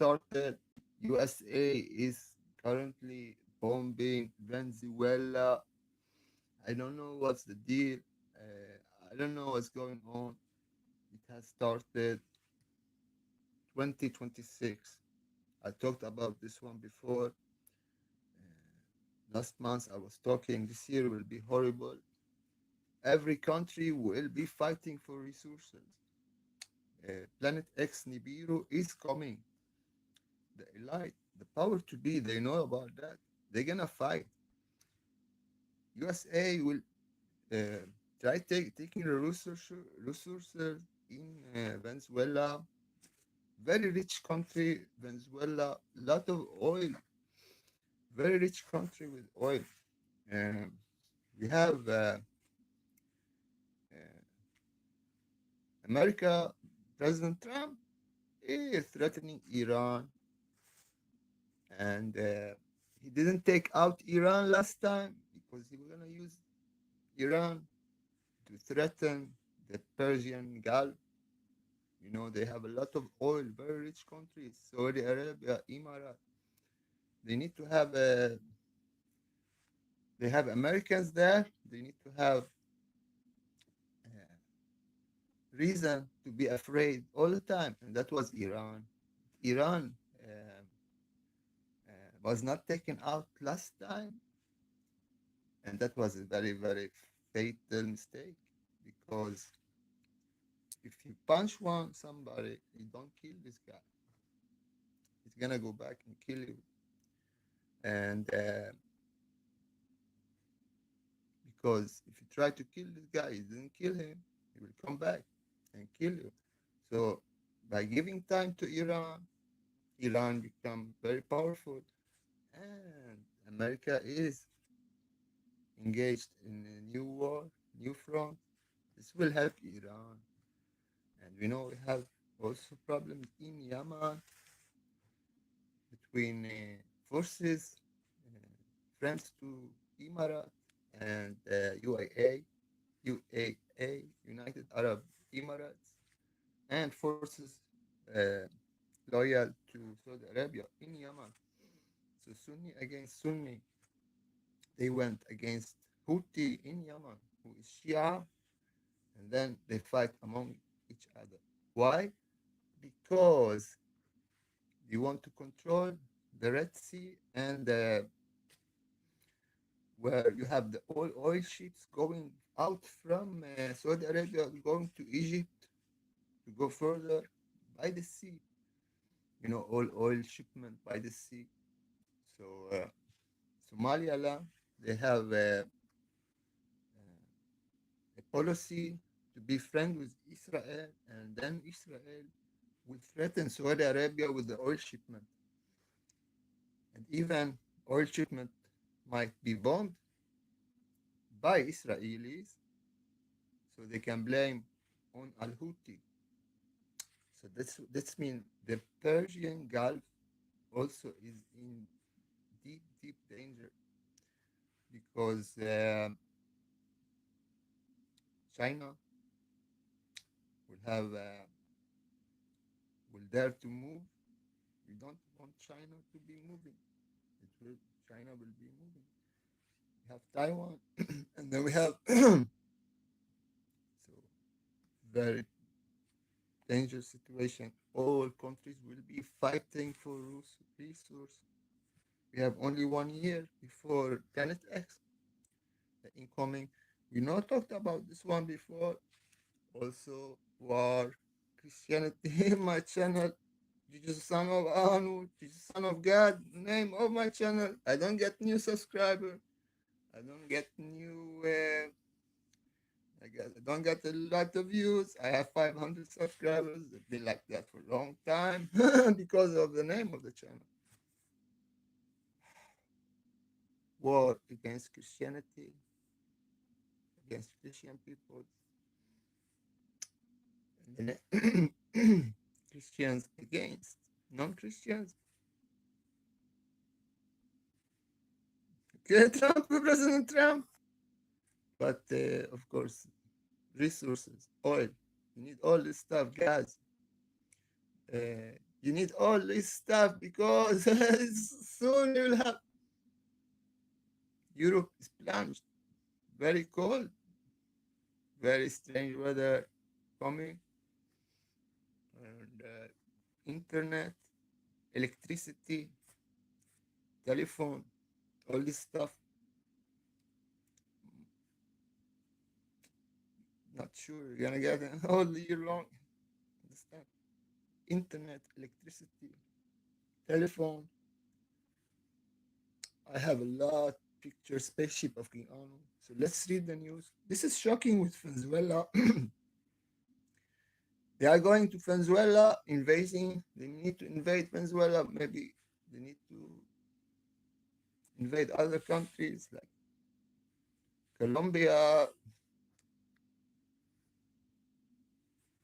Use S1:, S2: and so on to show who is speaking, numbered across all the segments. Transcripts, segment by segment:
S1: started. USA is currently bombing Venezuela. I don't know what's the deal. I don't know what's going on. It has started 2026. I talked about this one before. Last month I was talking. This year will be horrible. Every country will be fighting for resources. Planet X Nibiru is coming. The elite, the power to be, they know about that. They're gonna fight. USA will uh, try taking the resources in Venezuela. Very rich country, Venezuela. Lot of oil. Very rich country with oil. Um, we have uh, America. President Trump is threatening Iran, and he didn't take out Iran last time because he was gonna use Iran to threaten the Persian Gulf. You know, they have a lot of oil, very rich countries, Saudi Arabia, Emirat. They need to have they have Americans there. They need to have uh, reason to be afraid all the time, and that was Iran. Iran was not taken out last time, and that was a very, very fatal mistake because if you punch somebody, you don't kill this guy. He's gonna go back and kill you. And because if you try to kill this guy, you didn't kill him, he will come back and kill you. So by giving time to Iran, Iran become very powerful, and America is engaged in a new war, new front. This will help Iran, and we know we have also problems in Yemen between forces, uh, friends to Emirat and UAA, United Arab Emirates, and forces uh, loyal to Saudi Arabia in Yemen. So Sunni against Sunni, they went against Houthi in Yemen, who is Shia, and then they fight among each other. Why? Because they want to control the Red Sea and where you have the oil ships going out from Saudi Arabia, going to Egypt to go further by the sea. You know, all oil shipment by the sea. So Somaliland, they have a policy to be friend with Israel, and then Israel will threaten Saudi Arabia with the oil shipment, and even oil shipment might be bombed by Israelis, so they can blame on Al Houthi. So that's mean the Persian Gulf also is in deep danger because China will have will dare to move. We don't want China to be moving. It will China will be moving. We have Taiwan, and then we have so very dangerous situation. All countries will be fighting for resource. We have only 1 year before Planet X, the incoming. We not talked about this one before. Also, war, Christianity, my channel. Jesus son of Anu, Jesus son of God, name of my channel. I don't get new subscriber. I don't get new. I don't get a lot of views. I have 500 subscribers. It's been like that for a long time because of the name of the channel. War against Christianity, against Christian people, and then Christians against non-Christians. Okay, Trump, President Trump. But of course, resources, oil. You need all this stuff, gas. You need all this stuff because soon you will have Europe is plunged, very cold, very strange weather coming, and internet, electricity, telephone, all this stuff. Not sure you're gonna get it all year long. Understand? Internet, electricity, telephone. I have a lot picture spaceship of King Anu. So let's read the news. This is shocking with Venezuela. They are going to Venezuela, invading. They need to invade Venezuela. Maybe they need to invade other countries like Colombia,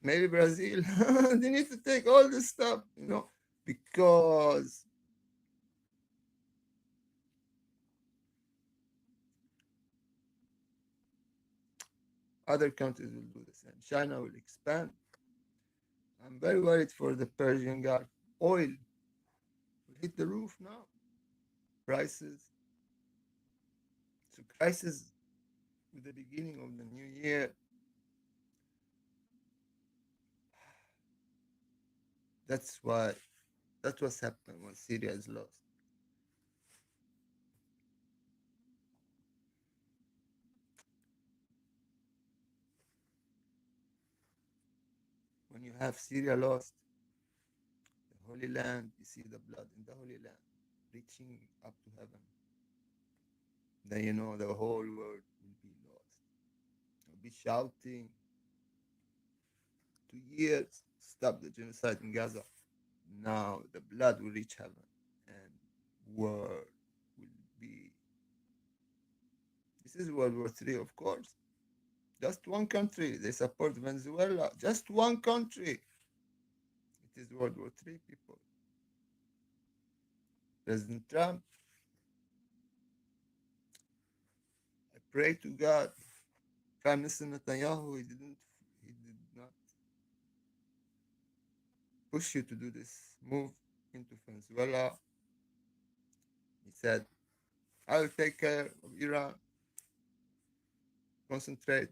S1: maybe Brazil. They need to take all this stuff, because other countries will do the same. China will expand. I'm very worried for the Persian Gulf. Oil will hit the roof now. Prices. So crisis with the beginning of the new year. That's why that's what's happened when Syria is lost. When you have Syria lost, the Holy Land, you see the blood in the Holy Land reaching up to heaven. Then you know the whole world will be lost. You'll be shouting 2 years, stop the genocide in Gaza. Now the blood will reach heaven and world will be. This is World War III, of course. Just one country. They support Venezuela. Just one country. It is World War III, people. President Trump, I pray to God. Prime Minister Netanyahu, he did not push you to do this move into Venezuela. He said, I will take care of Iran. Concentrate.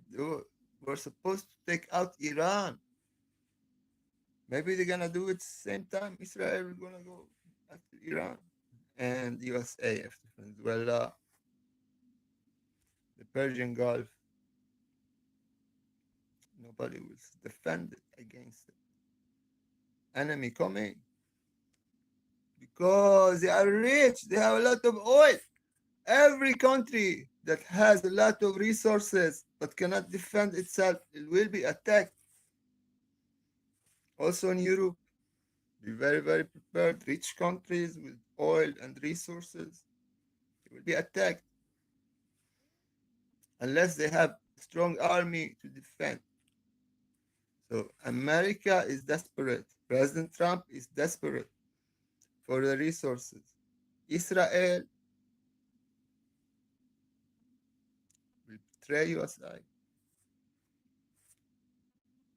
S1: We're supposed to take out Iran. Maybe they're gonna do it same time. Israel is gonna go after Iran and USA after Venezuela, the Persian Gulf. Nobody will defend it against it. Enemy coming because they are rich. They have a lot of oil. Every country that has a lot of resources but cannot defend itself, it will be attacked. Also in Europe, be very, very prepared. Rich countries with oil and resources, they will be attacked unless they have a strong army to defend. So America is desperate. President Trump is desperate for the resources. Israel will betray USA.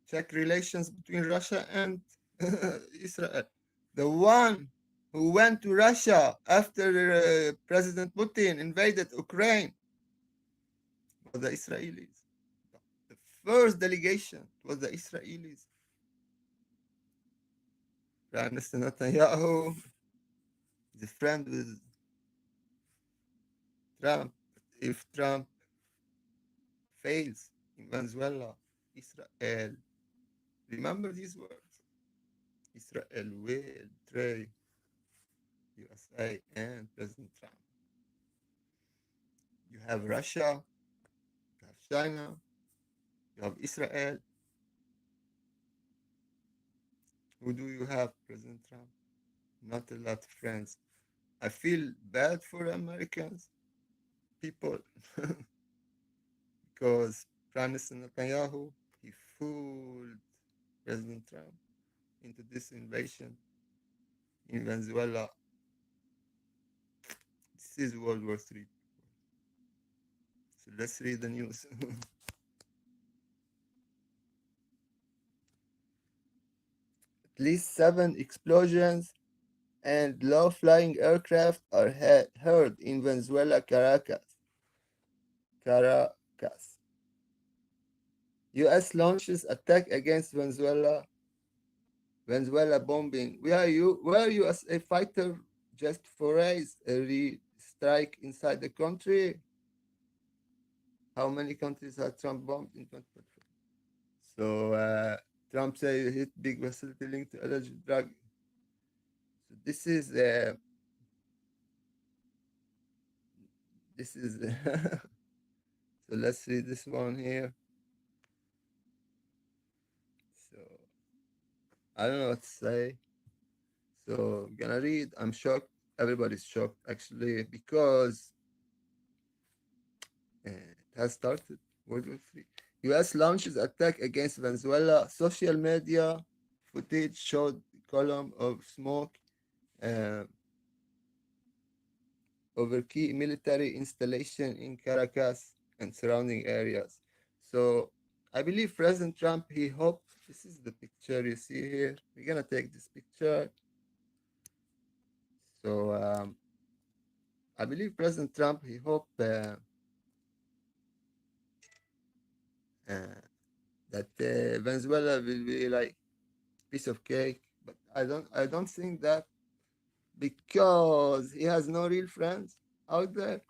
S1: Check relations between Russia and Israel. The one who went to Russia after President Putin invaded Ukraine was the Israelis. The first delegation was the Israelis. Prime Minister Netanyahu is a friend with Trump. If Trump fails in Venezuela, Israel, remember these words, Israel will betray USA and President Trump. You have Russia, you have China, you have Israel. Who do you have, President Trump? Not a lot of friends. I feel bad for Americans, people, because Prime Minister Netanyahu, he fooled President Trump into this invasion in Venezuela. This is World War III. So let's read the news. At least 7 explosions and low-flying aircraft are heard in Venezuela, Caracas. Caracas. U.S. launches attack against Venezuela. Venezuela bombing. Where you? Were you as a fighter just for a strike inside the country? How many countries had Trump bombed in 2024? So Trump said he hit big facility linked to alleged drug. So this is so let's read this one here. So I don't know what to say. So I'm gonna read. I'm shocked. Everybody's shocked actually because it has started. World War III. U.S. launches attack against Venezuela. Social media footage showed column of smoke uh, over key military installation in Caracas and surrounding areas. So I believe President Trump, he hoped, this is the picture you see here. We're gonna take this picture. So I believe President Trump, he hoped uh, that Venezuela will be like piece of cake, but I don't think that because he has no real friends out there,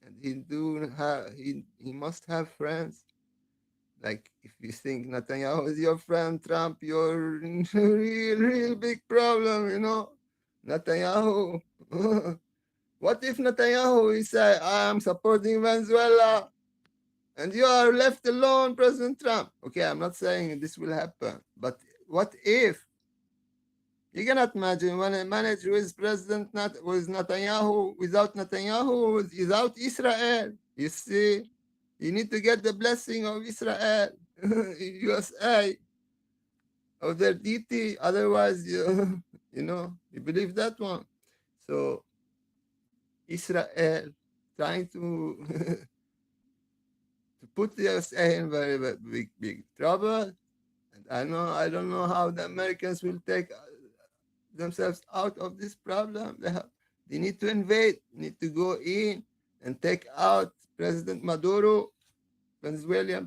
S1: and he must have friends. Like if you think Netanyahu is your friend, Trump, you're in real big problem, Netanyahu. What if Netanyahu is say I am supporting Venezuela and you are left alone, President Trump? Okay, I'm not saying this will happen, but what if you cannot imagine when I manage with President not with Netanyahu, without Netanyahu, without Israel. You see, you need to get the blessing of Israel, USA, of their deity. Otherwise, you believe that one. So Israel trying to to put the USA in very, very big trouble. And I don't know how the Americans will take themselves out of this problem. They need to invade, need to go in and take out President Maduro, Venezuela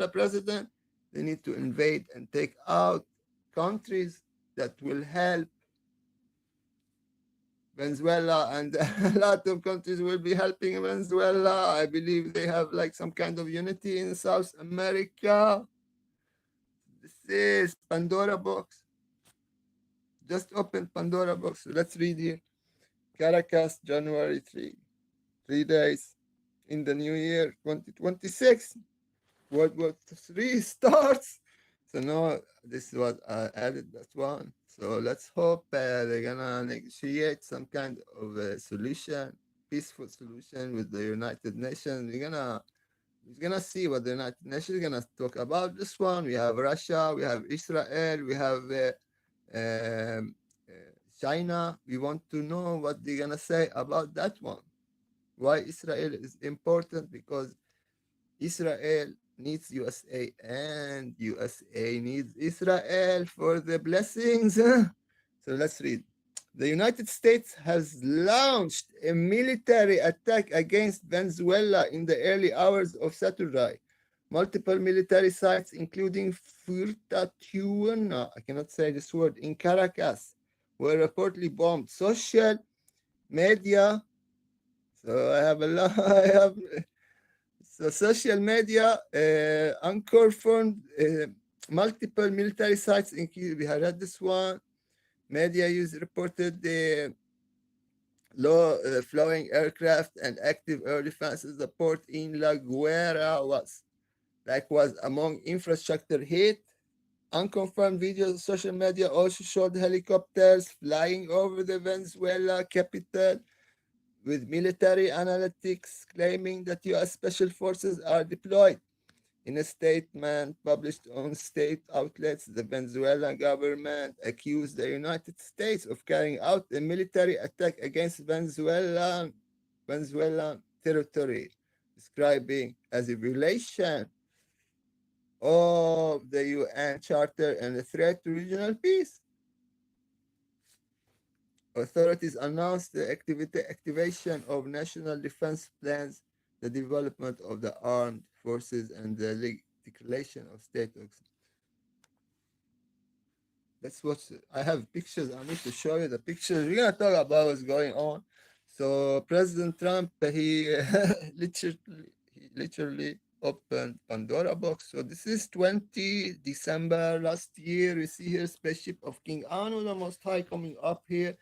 S1: president. They need to invade and take out countries that will help Venezuela, and a lot of countries will be helping Venezuela. I believe they have like some kind of unity in South America. This is Pandora box. Just open Pandora box. So let's read here. Caracas, January 3. 3 days in the new year, 2026. World War III starts. So now this is what I added that one. So let's hope they're gonna negotiate some kind of a solution, peaceful solution with the United Nations. We're gonna see what the United Nations is gonna talk about this one. We have Russia, we have Israel, we have um, China. We want to know what they're gonna say about that one. Why Israel is important? Because Israel needs USA and USA needs Israel for the blessings. So let's read. The United States has launched a military attack against Venezuela in the early hours of Saturday. Multiple military sites, including Furtatuana, I cannot say this word, in Caracas, were reportedly bombed. Social media. So I have a lot. I have so social media unconfirmed multiple military sites. We have read this one. Media use reported the low flowing aircraft and active air defenses support in La Guerra was among infrastructure hit. Unconfirmed videos on social media also showed helicopters flying over the Venezuela capital, with military analytics claiming that U.S. special forces are deployed. In a statement published on state outlets, the Venezuelan government accused the United States of carrying out a military attack against Venezuelan territory, describing as a violation of the UN Charter and a threat to regional peace. Authorities announced the activation of national defense plans, the development of the armed forces, and the declaration of state of. That's what I have pictures. I need to show you the pictures. We're gonna talk about what's going on. So President Trump, he literally opened Pandora box. So this is 20 December last year. You see here spaceship of King Anu, the Most High, coming up here.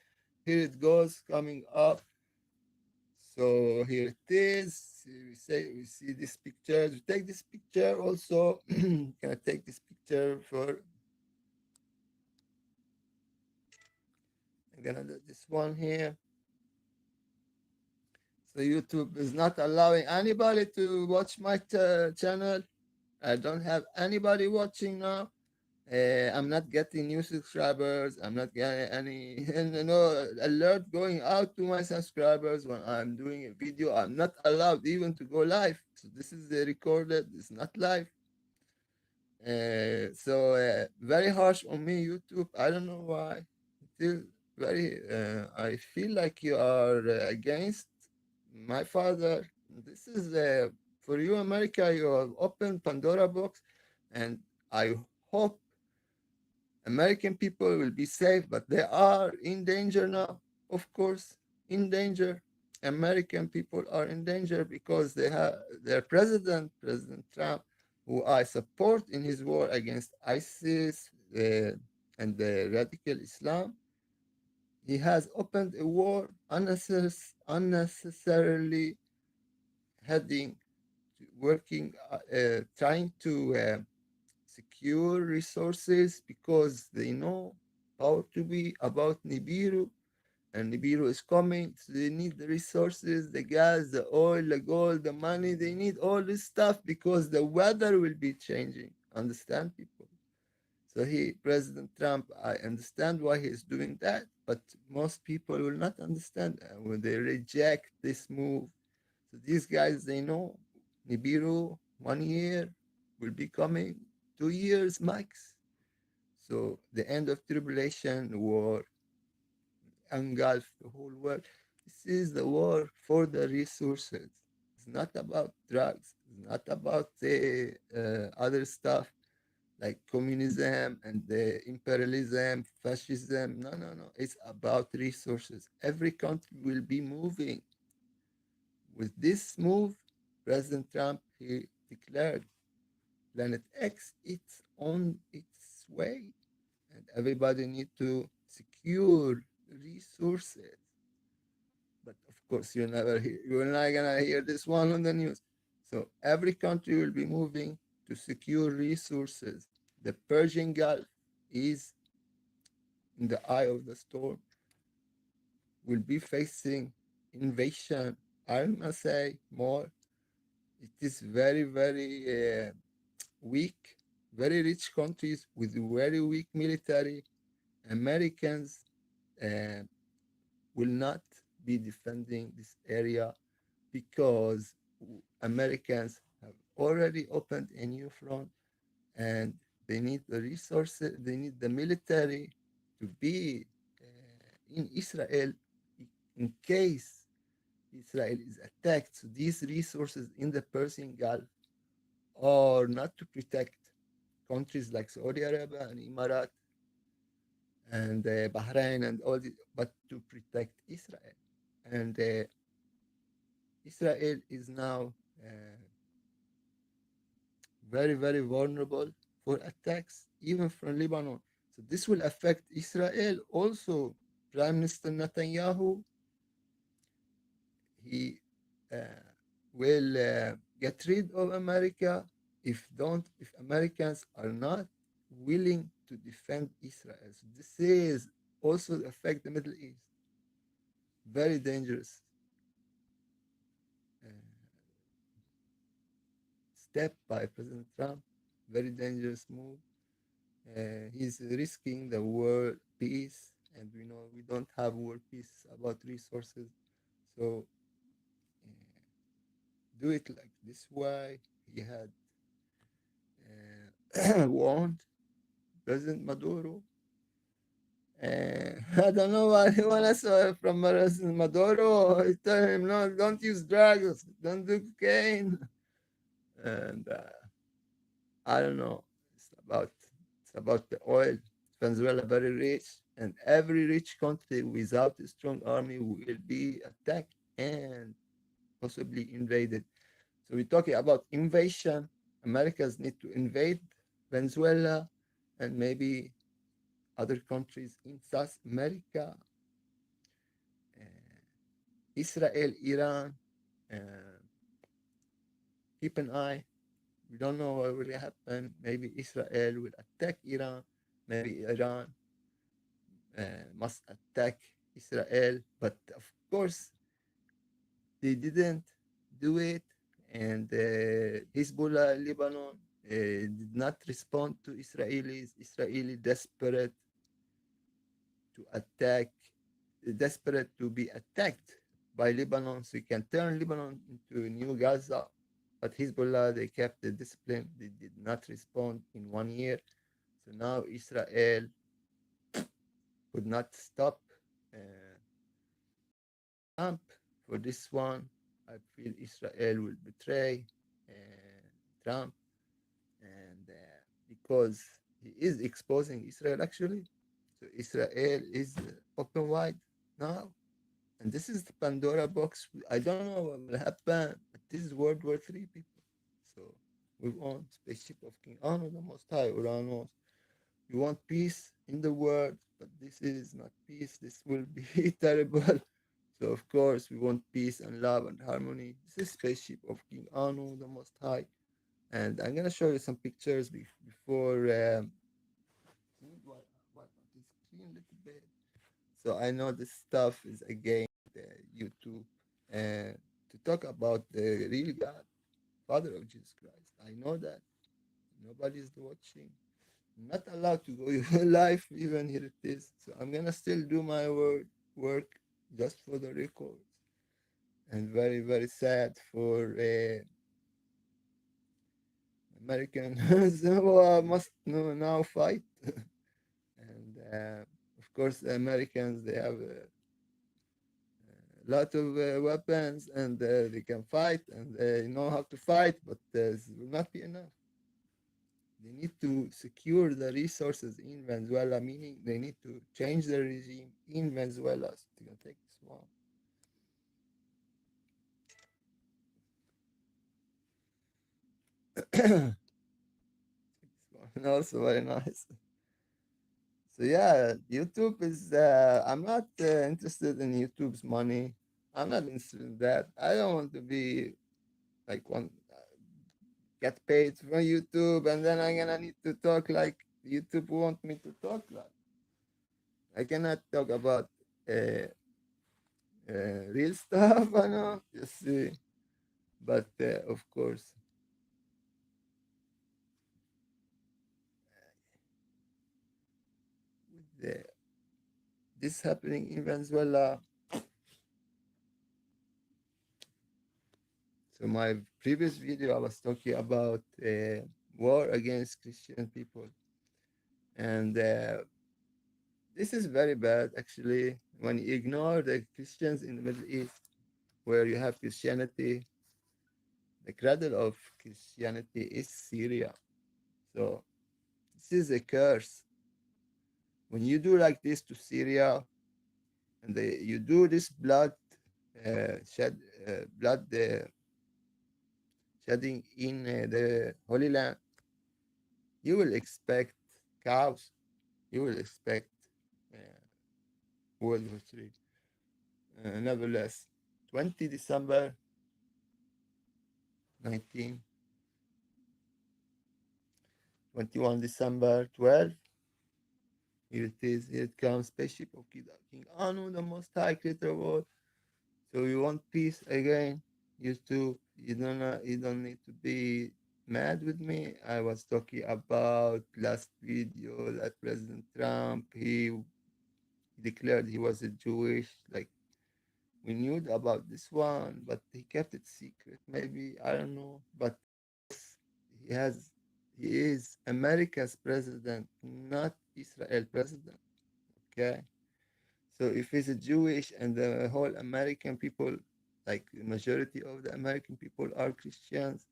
S1: Here it goes, coming up. So here it is. We see this picture. We take this picture also. Can I take this picture for? I'm gonna do this one here. So YouTube is not allowing anybody to watch my channel. I don't have anybody watching now. I'm not getting new subscribers. I'm not getting any alert going out to my subscribers when I'm doing a video. I'm not allowed even to go live. So this is recorded. It's not live. So very harsh on me, YouTube. I don't know why. Still very. I feel like you are against my father. This is for you, America. You have opened Pandora box, and I hope American people will be safe. But they are in danger now. Of course, in danger. American people are in danger because they have their president, President Trump, who I support in his war against ISIS and the radical Islam. He has opened a war unnecessarily heading, working, trying to secure resources because they know how to be about Nibiru, and Nibiru is coming. So they need the resources, the gas, the oil, the gold, the money. They need all this stuff because the weather will be changing. Understand, people? So President Trump, I understand why he's doing that, but most people will not understand when they reject this move. So these guys, they know Nibiru 1 year will be coming, 2 years max. So the end of tribulation war engulf the whole world. This is the war for the resources. It's not about drugs. It's not about the other stuff like communism and the imperialism, fascism. No, no, no. It's about resources. Every country will be moving. With this move, President Trump, he declared Planet X, it's on its way. And everybody need to secure resources. But of course, you're not gonna hear this one on the news. So every country will be moving to secure resources. The Persian Gulf is in the eye of the storm, will be facing invasion. I must say more. It is very, very weak, very rich countries with very weak military. Americans uh, will not be defending this area because Americans have already opened a new front, and they need the resources, they need the military to be in Israel in case Israel is attacked. So these resources in the Persian Gulf are not to protect countries like Saudi Arabia and Emirat and Bahrain and all this, but to protect Israel. And Israel is now very, very vulnerable for attacks, even from Lebanon. So this will affect Israel also. Prime Minister Netanyahu, he uh, will get rid of America if Americans are not willing to defend Israel. So this is also affect the Middle East. Very dangerous uh, step by President Trump. Very dangerous move. He's risking the world peace, and we know we don't have world peace about resources. So do it like this way. He had warned President Maduro. And I don't know what he wants from President Maduro. He told him, no, don't use drugs, don't do cocaine. And I don't know. It's about it's about the oil. Venezuela very rich, and every rich country without a strong army will be attacked and possibly invaded. So we're talking about invasion. Americans need to invade Venezuela and maybe other countries in South America, uh, Israel, Iran. Uh, Keep an eye. We don't know what will happen. Maybe Israel will attack Iran. Maybe Iran must attack Israel. But of course, they didn't do it. And Hezbollah, Lebanon, did not respond to Israelis. Israeli to attack, desperate to be attacked by Lebanon, so you can turn Lebanon into a new Gaza. But Hezbollah, they kept the discipline. They did not respond in 1 year. So now Israel could not stop uh, Trump for this one. I feel Israel will betray Trump, and because he is exposing Israel actually. So Israel is open wide now. And this is the Pandora box. I don't know what will happen, but this is World War III, people. So we want spaceship of King Anu, the Most High, Uranus. We want peace in the world, but this is not peace. This will be terrible. So of course we want peace and love and harmony. This is spaceship of King Anu, the Most High. And I'm gonna show you some pictures before wipe out the screen a little bit. So I know this stuff is against YouTube and to talk about the real God, Father of Jesus Christ. I know that nobody's watching. I'm not allowed to go live, even here it is. So I'm gonna still do my work just for the records. And very, very sad for Americans who must now fight. And of course, the Americans, they have lot of weapons and they can fight and they know how to fight, but this will not be enough. They need to secure the resources in Venezuela, meaning they need to change the regime in Venezuela. So they can take this one. This one also very nice. So yeah, YouTube is. I'm not interested in YouTube's money. I'm not interested in that. I don't want to be like one get paid from YouTube, and then I'm gonna need to talk like YouTube want me to talk like. I cannot talk about real stuff, I know, just but of course, with this happening in Venezuela, so my previous video, I was talking about war against Christian people, and this is very bad actually when you ignore the Christians in the Middle East, where you have Christianity. The cradle of Christianity is Syria. So this is a curse. When you do like this to Syria, and you do this shed, blood shedding in the Holy Land, you will expect chaos. You will expect uh, World War III. Nevertheless, 20 December 19, 21 December 12, here it is, here it comes, spaceship of King Anu, the Most High Creator of all. So you want peace again? You too. You don't need to be mad with me. I was talking about last video that President Trump he declared he was a Jewish. Like we knew about this one, but he kept it secret. Maybe I don't know. But he has He is America's president, not Israel president. Okay. So if he's a Jewish and the whole American people, like the majority of the American people are Christians,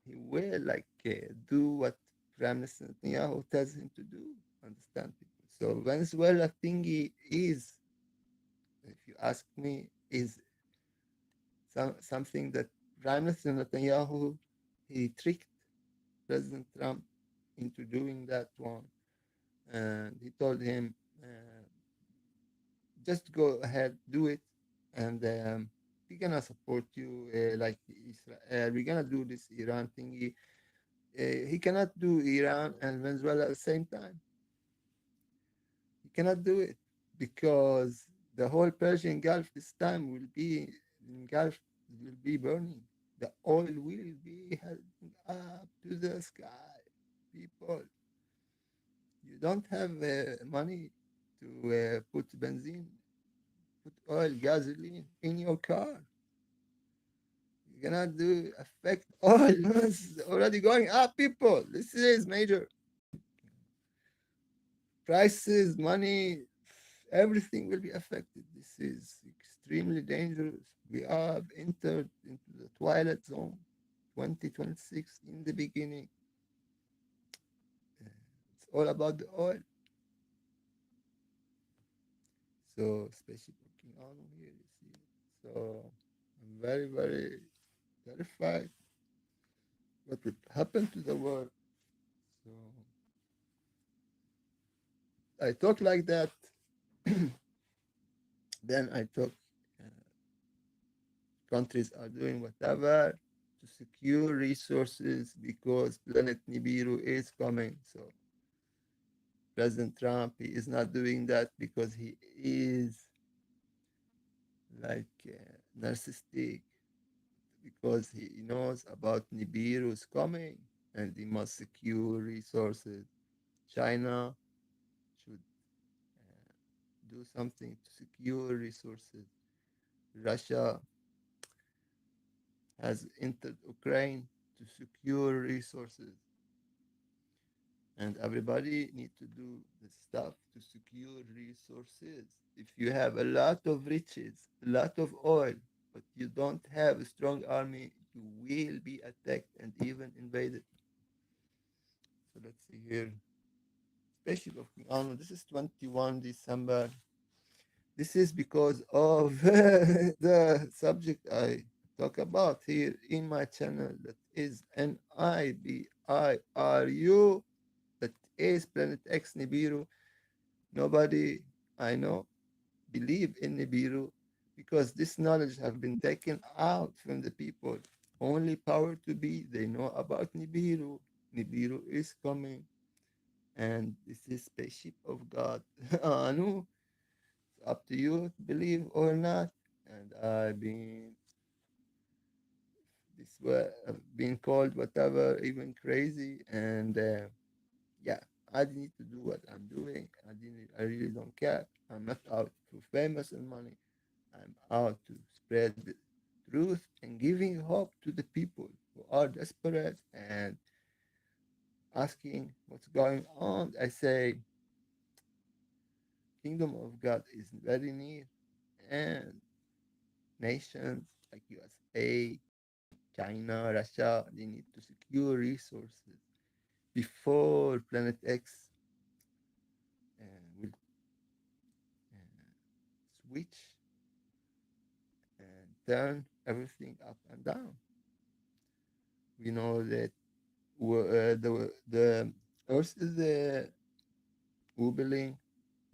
S1: he will do what Prime Minister Netanyahu tells him to do. Understand people. So Venezuela thingy is, if you ask me, is something that Prime Minister Netanyahu he tricked President Trump into doing that one, and he told him, just go ahead, do it, and we're gonna support you like Israel. We're gonna do this Iran thingy. He cannot do Iran and Venezuela at the same time. He cannot do it because the whole Persian Gulf this time will be in Gulf will be burning. The oil will be heading up to the sky. People, you don't have money to put benzene, put oil, gasoline in your car. You cannot do affect oil. It's already going up, people. This is major. Prices, money, everything will be affected. This is extremely dangerous. We have entered into the twilight zone 2026 in the beginning. It's all about the oil. So, especially working on here, you see. So, I'm very, very terrified what would happen to the world. So, I talk like that. Then I talk countries are doing whatever to secure resources because planet Nibiru is coming. So President Trump, he is not doing that because he is narcissistic, because he knows about Nibiru's coming and he must secure resources. China should do something to secure resources. Russia has entered Ukraine to secure resources, and everybody need to do the stuff to secure resources. If you have a lot of riches, a lot of oil, but you don't have a strong army, you will be attacked and even invaded. So let's see here. Spaceship of King Arnold. This is 21 December. This is because of the subject I talk about here in my channel, that is NIBIRU, that is Planet X Nibiru. Nobody I know believe in Nibiru because this knowledge have been taken out from the people. Only power to be they know about Nibiru. Nibiru is coming, and this is spaceship of God. Anu, it's up to you to believe or not. And I've been this way, been called whatever, even crazy, and yeah, I need to do what I'm doing. I really don't care. I'm not out for famous and money. I'm out to spread the truth and giving hope to the people who are desperate and asking what's going on. I say, kingdom of God is very near, and nations like USA, China, Russia, they need to secure resources before Planet X will switch and turn everything up and down. We know that the Earth is wobbling,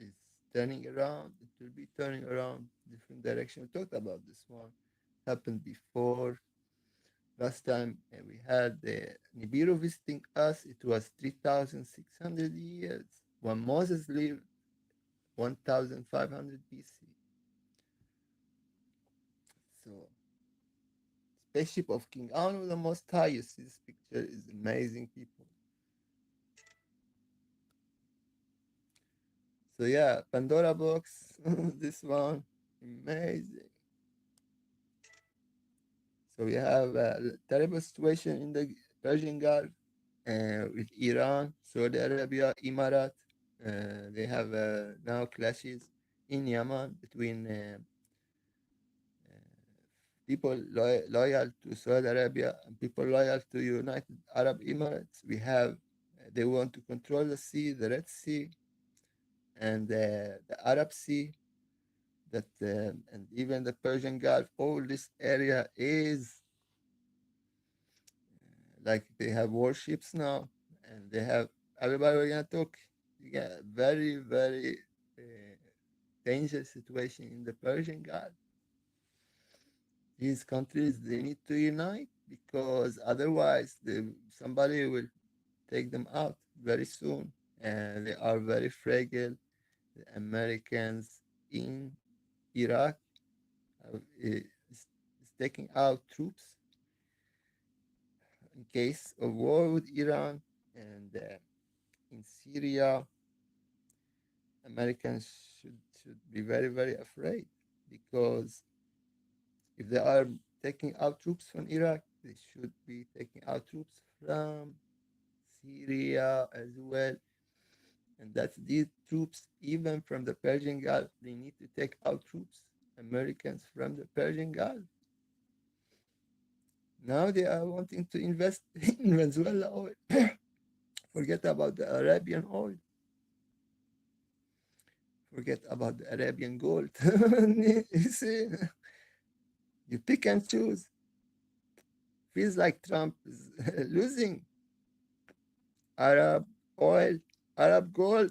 S1: is turning around. It will be turning around different direction. We talked about this one. Happened before. Last time we had the Nibiru visiting us, it was 3,600 years. When Moses lived, 1,500 BC. So, spaceship of King Anu the Most High. You see, this picture is amazing, people. So yeah, Pandora box. This one, amazing. So we have a terrible situation in the Persian Gulf. with Iran, Saudi Arabia, Emirat. They have now clashes in Yemen between people loyal to Saudi Arabia and people loyal to United Arab Emirates. We have they want to control the sea, the Red Sea, and the Arab Sea. That and even the Persian Gulf. All this area is like they have warships now, and they have everybody. We're gonna talk. Yeah, very very uh, dangerous situation in the Persian Gulf. These countries they need to unite because otherwise somebody will take them out very soon, and they are very fragile. The Americans in Iraq is taking out troops in case of war with Iran, and in Syria, Americans should be very very afraid because if they are taking out troops from Iraq, they should be taking out troops from Syria as well. And that's these troops, even from the Persian Gulf, they need to take out troops, Americans from the Persian Gulf. Now they are wanting to invest in Venezuela oil. Forget about the Arabian oil. Forget about the Arabian gold. You see, you pick and choose. Feels like Trump is losing Arab oil, Arab gold,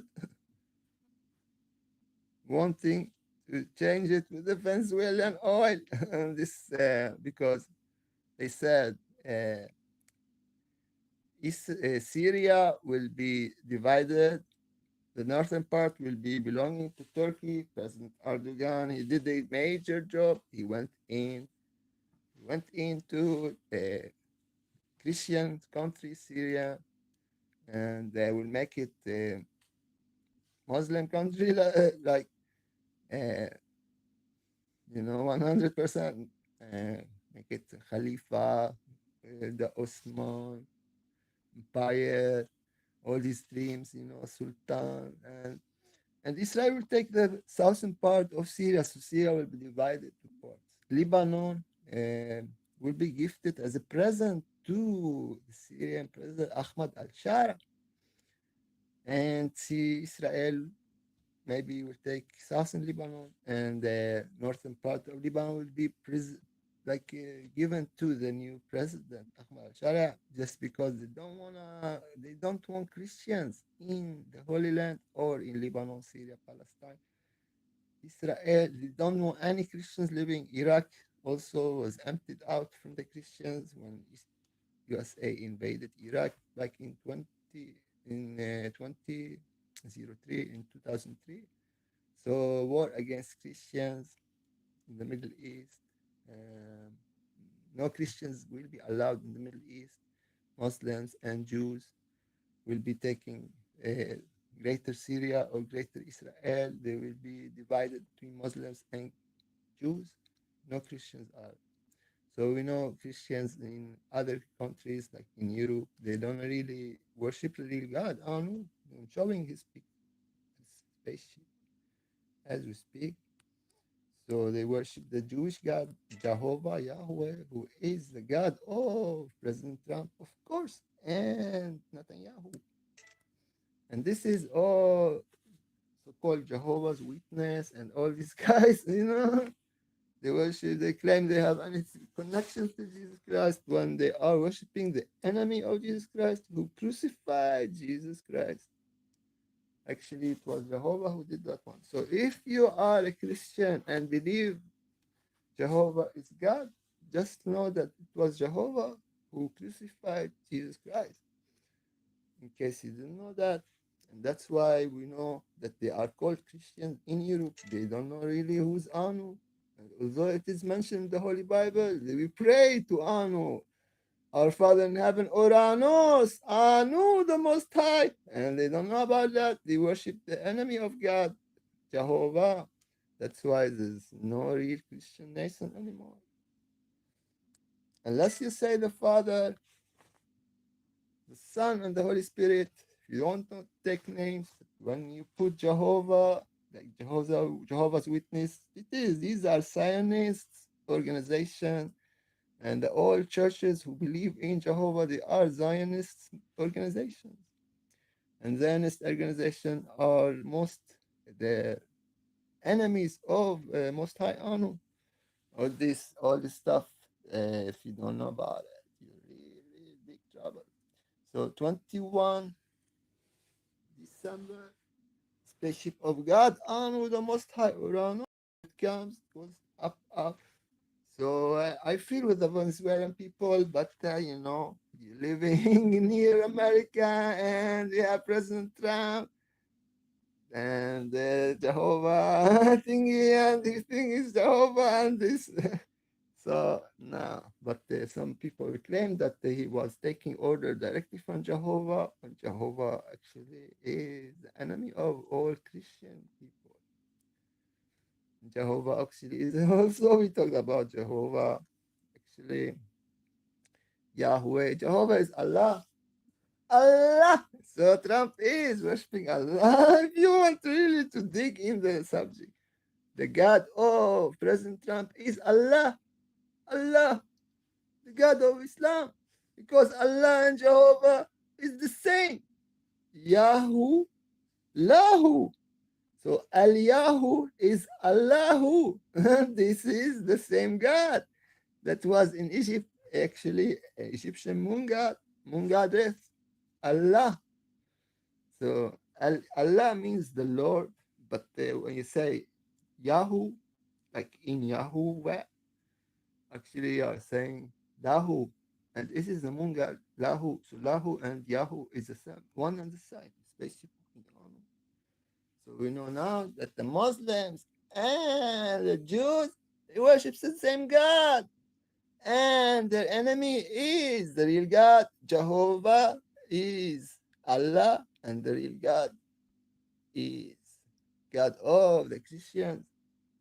S1: wanting to change it with the Venezuelan oil. And this because they said Syria will be divided. The northern part will be belonging to Turkey. President Erdogan, he did a major job. He went into a Christian country, Syria, and they will make it a Muslim country, like uh, 100%. Make it Khalifa, the Osman Empire, all these dreams, Sultan, and Israel will take the southern part of Syria, so Syria will be divided to parts. Lebanon will be gifted as a present to the Syrian President Ahmad al-Shara, and see Israel maybe will take southern Lebanon, and the northern part of Lebanon will be given to the new president Ahmad al-Sharia, just because they don't want Christians in the Holy Land or in Lebanon, Syria, Palestine, Israel. They don't want any Christians living. Iraq also was emptied out from the Christians when USA invaded Iraq back in 2003 in 2003. So war against Christians in the Middle East. Um, no Christians will be allowed in the Middle East. Muslims and Jews will be taking uh, Greater Syria or Greater Israel. They will be divided between Muslims and Jews. No Christians are. So we know Christians in other countries, like in Europe, they don't really worship the real God. Oh no, I'm showing his spaceship as we speak. So they worship the Jewish God, Jehovah, Yahweh, who is the God of President Trump, of course, and Netanyahu. And this is all so-called Jehovah's Witness and all these guys, they worship, they claim they have any connections to Jesus Christ when they are worshiping the enemy of Jesus Christ who crucified Jesus Christ. Actually, it was Jehovah who did that one. So if you are a Christian and believe Jehovah is God, just know that it was Jehovah who crucified Jesus Christ. In case you didn't know that, and that's why we know that they are called Christians in Europe. They don't know really who's Anu. And although it is mentioned in the Holy Bible, they will pray to Anu, our Father in heaven, Oranos, Anu the Most High. And they don't know about that. They worship the enemy of God, Jehovah. That's why there's no real Christian nation anymore. Unless you say the Father, the Son and the Holy Spirit. If you don't know, take names, when you put Jehovah, like Jehovah's Witness, it is. These are Zionists organization, and all churches who believe in Jehovah, they are Zionist organizations. And Zionist organizations are most the enemies of Most High Anu. All this stuff. If you don't know about it, you're really big trouble. So 21 December, spaceship of God Anu, the Most High Urano, it comes, goes up, up. So I feel with the Venezuelan people, but you're living near America, and you have President Trump and Jehovah thingy, and this thing is Jehovah, and this. So no, but some people claim that he was taking order directly from Jehovah, and Jehovah actually is the enemy of all Christian people. Jehovah actually is also, we talked about Jehovah, actually Yahweh. Jehovah is Allah. Allah. So Trump is worshiping Allah. If you want really to dig in the subject, the God of President Trump is Allah. Allah, the God of Islam. Because Allah and Jehovah is the same. Yahoo, Lahu. So Al-Yahu is Allahu. This is the same God that was in Egypt, actually, Egyptian moon goddess, Allah. So Allah means the Lord, but when you say Yahoo, like in Yahoo, actually you are saying Lahu. And this is the moon god, Lahu. So Lahu and Yahoo is the same, one and the same, spaceship. So we know now that the Muslims and the Jews, they worship the same God. And their enemy is the real God. Jehovah is Allah, and the real God is God of the Christians,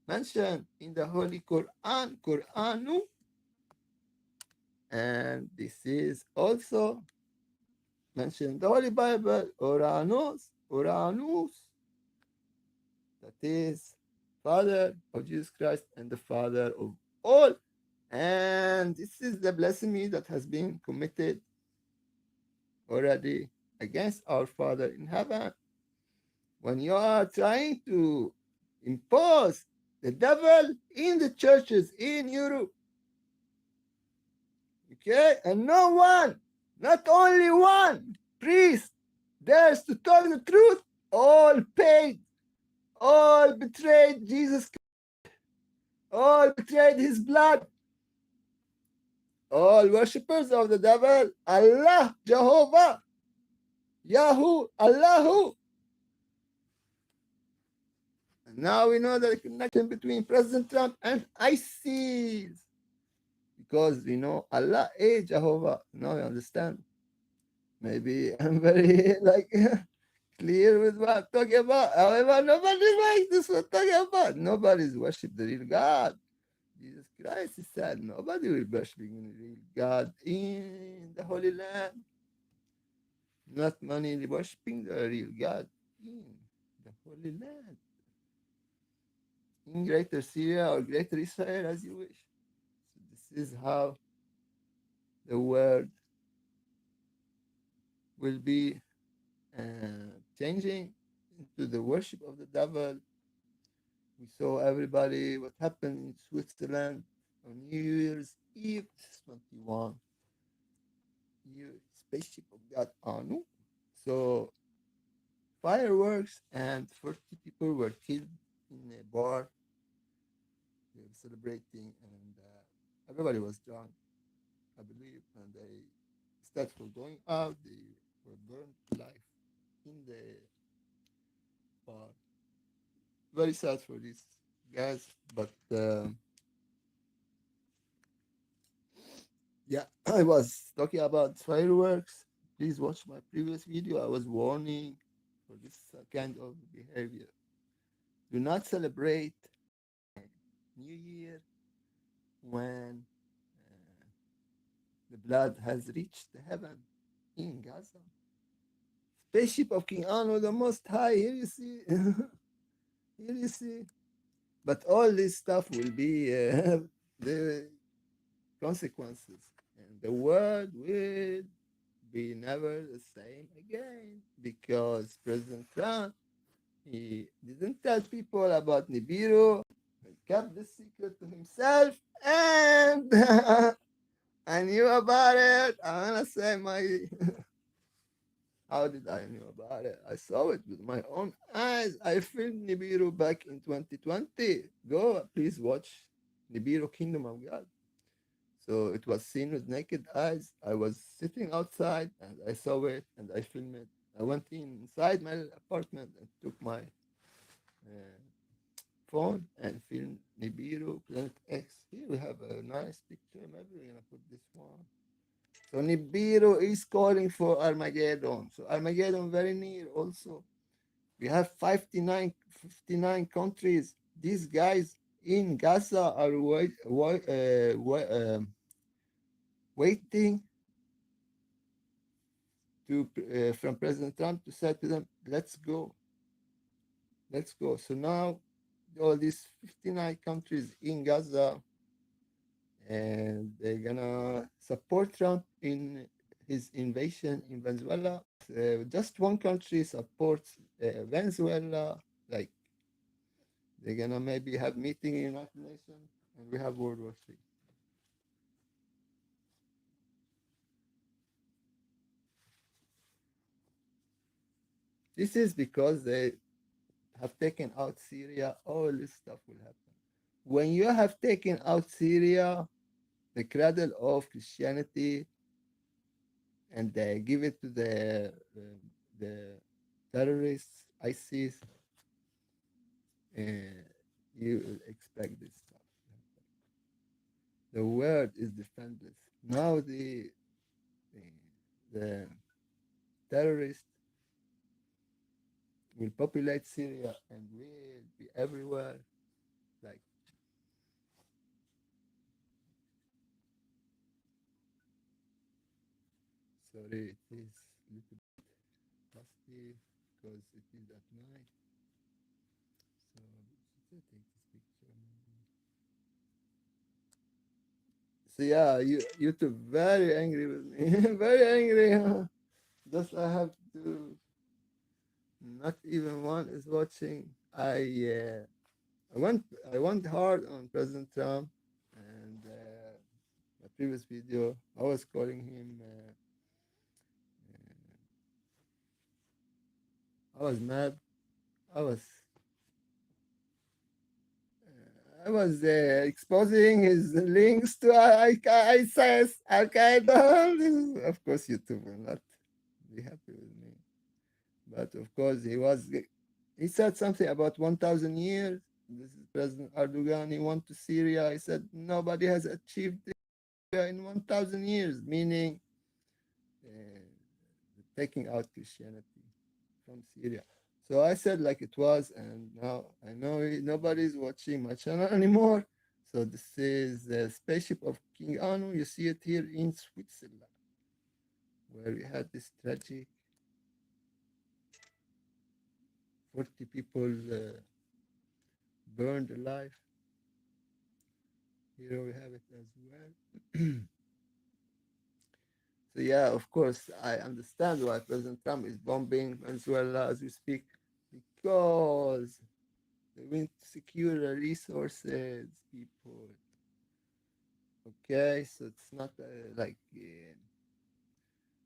S1: mentioned in the Holy Quran, Quranu. And this is also mentioned in the Holy Bible, Uranus, that is Father of Jesus Christ and the Father of all. And this is the blasphemy that has been committed already against our Father in heaven. When you are trying to impose the devil in the churches in Europe, okay, and no one, not only one priest dares to tell the truth, all paid, all betrayed Jesus, all betrayed his blood, all worshippers of the devil, Allah, Jehovah, Yahoo, Allahu. And now we know the connection between President Trump and ISIS. Because Allah is Jehovah. Now you understand. Maybe I'm very clear with what I'm talking about. However, nobody likes this what I'm talking about. Nobody's worship the real God. Jesus Christ is said nobody will worship the real God in the Holy Land. Not many worshiping the real God in the Holy Land. In Greater Syria or Greater Israel, as you wish. So this is how the world will be changing into the worship of the devil. We saw everybody what happened in Switzerland on New Year's Eve 21. Spaceship of God Anu. So fireworks and 40 people were killed in a bar. They were celebrating, and everybody was drunk, I believe, and they instead of going out, they were burned alive in the bar. Very sad for these guys, but yeah, I was talking about fireworks. Please watch my previous video. I was warning for this kind of behavior. Do not celebrate New Year when the blood has reached the heaven in Gaza. Spaceship of King Anu, the Most High. Here you see. Here you see. But all this stuff will be the consequences. And the world will be never the same again because President Trump, he didn't tell people about Nibiru. He kept the secret to himself, and I knew about it. I wanna say my how did I knew about it? I saw it with my own eyes. I filmed Nibiru back in 2020. Go, please watch Nibiru Kingdom of God. So it was seen with naked eyes. I was sitting outside and I saw it and I filmed it. I went inside my apartment and took my phone and filmed Nibiru Planet X. Here we have a nice picture. Maybe we're gonna put this one. So Nibiru is calling for Armageddon. So Armageddon very near also. We have 59 countries. These guys in Gaza are waiting to from President Trump to say to them, let's go. Let's go. So now all these 59 countries in Gaza and they're gonna support Trump in his invasion in Venezuela. Just one country supports Venezuela. Like they're gonna maybe have meeting in United Nations, and we have World War III. This is because they have taken out Syria. All this stuff will happen. When you have taken out Syria, the cradle of Christianity, and they give it to the terrorists, ISIS, you expect this stuff. The world is defenseless. Now the terrorists will populate Syria and will be everywhere. Like sorry, it is a little bit dusty because it is at night. So should I take this picture? So yeah, YouTube very angry with me, very angry. Huh? Just I have to. Not even one is watching. I went hard on President Trump, and my previous video I was calling him. I was mad. I was exposing his links to ISIS, Al Qaeda. Of course, YouTube will not be happy with me. But of course, he said something about 1,000 years. This is President Erdogan. He went to Syria. He said nobody has achieved it in 1,000 years, meaning uh, taking out Christianity from Syria. So I said like it was, and now I know nobody's watching my channel anymore. So this is the spaceship of King Anu. You see it here in Switzerland, where we had this tragic 40 people burned alive. Here we have it as well. So yeah, of course, I understand why President Trump is bombing Venezuela as we speak, because they want to secure the resources, people. Okay, so it's not like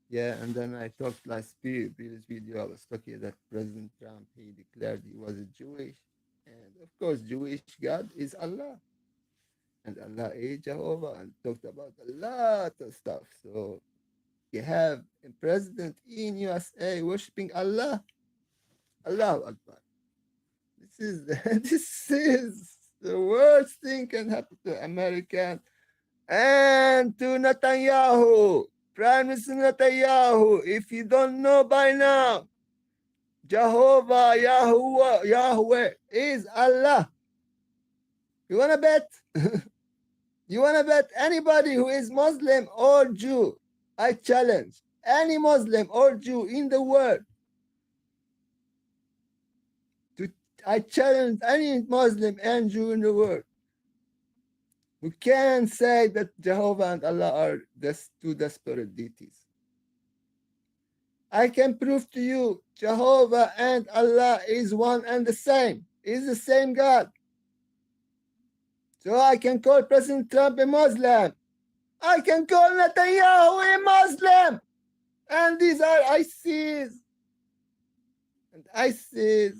S1: yeah. And then I talked last previous video. I was talking that President Trump he declared he was a Jewish, and of course, Jewish God is Allah, and Allah is Jehovah, and talked about a lot of stuff. So you have a president in USA worshiping Allah. Allahu Akbar. This is this is the worst thing can happen to American and to Netanyahu. Prime Minister Netanyahu, if you don't know by now, Jehovah Yahweh is Allah. You wanna bet? You wanna bet anybody who is Muslim or Jew? I challenge any Muslim or Jew in the world to I challenge any Muslim and Jew in the world who can say that Jehovah and Allah are just two desperate deities. I can prove to you Jehovah and Allah is one and the same. Is the same God. So I can call President Trump a Muslim. I can call Netanyahu a Muslim. And these are ISIS. And ISIS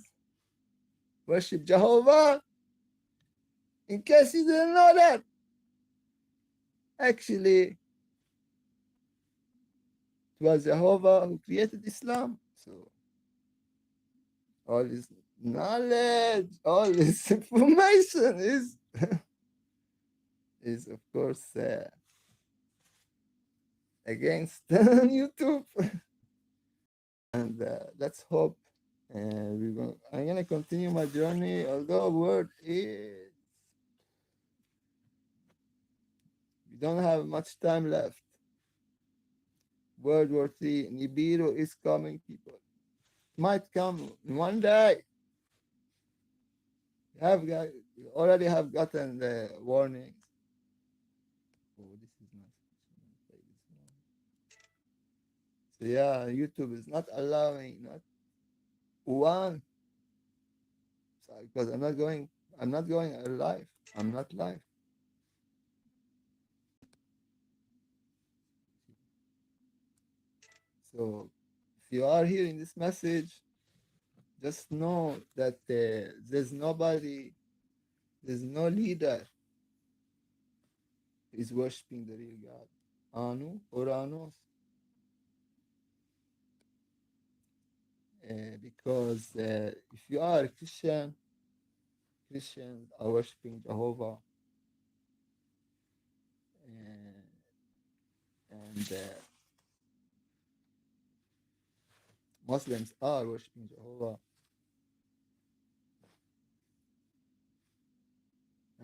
S1: worship Jehovah. In case you didn't know that. Actually, it was Jehovah who created Islam. So all this knowledge, all this information is of course against YouTube. And let's hope I'm gonna continue my journey. Although word is we don't have much time left. World War III, Nibiru is coming, people. It might come in one day. You already have gotten the warnings. Oh, this is not. So yeah, YouTube is not allowing not one. So, because I'm not going live. I'm not live. So if you are hearing this message, just know that there's nobody, there's no leader who is worshiping the real God. Anu or Anos. Because if you are a Christian, Christians are worshiping Jehovah. And Muslims are worshiping Jehovah.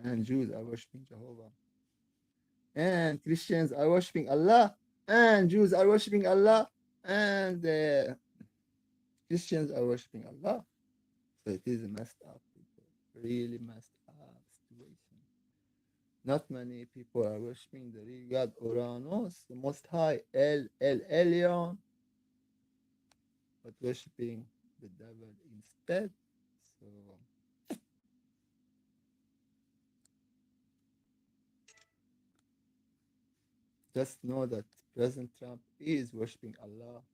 S1: And Jews are worshiping Jehovah. And Christians are worshiping Allah. And Jews are worshiping Allah. And Christians are worshiping Allah. So it is a messed up, people. Really messed up situation. Not many people are worshiping the real God, Uranus, the Most High, El Elyon, but worshiping the devil instead. So just know that President Trump is worshiping Allah,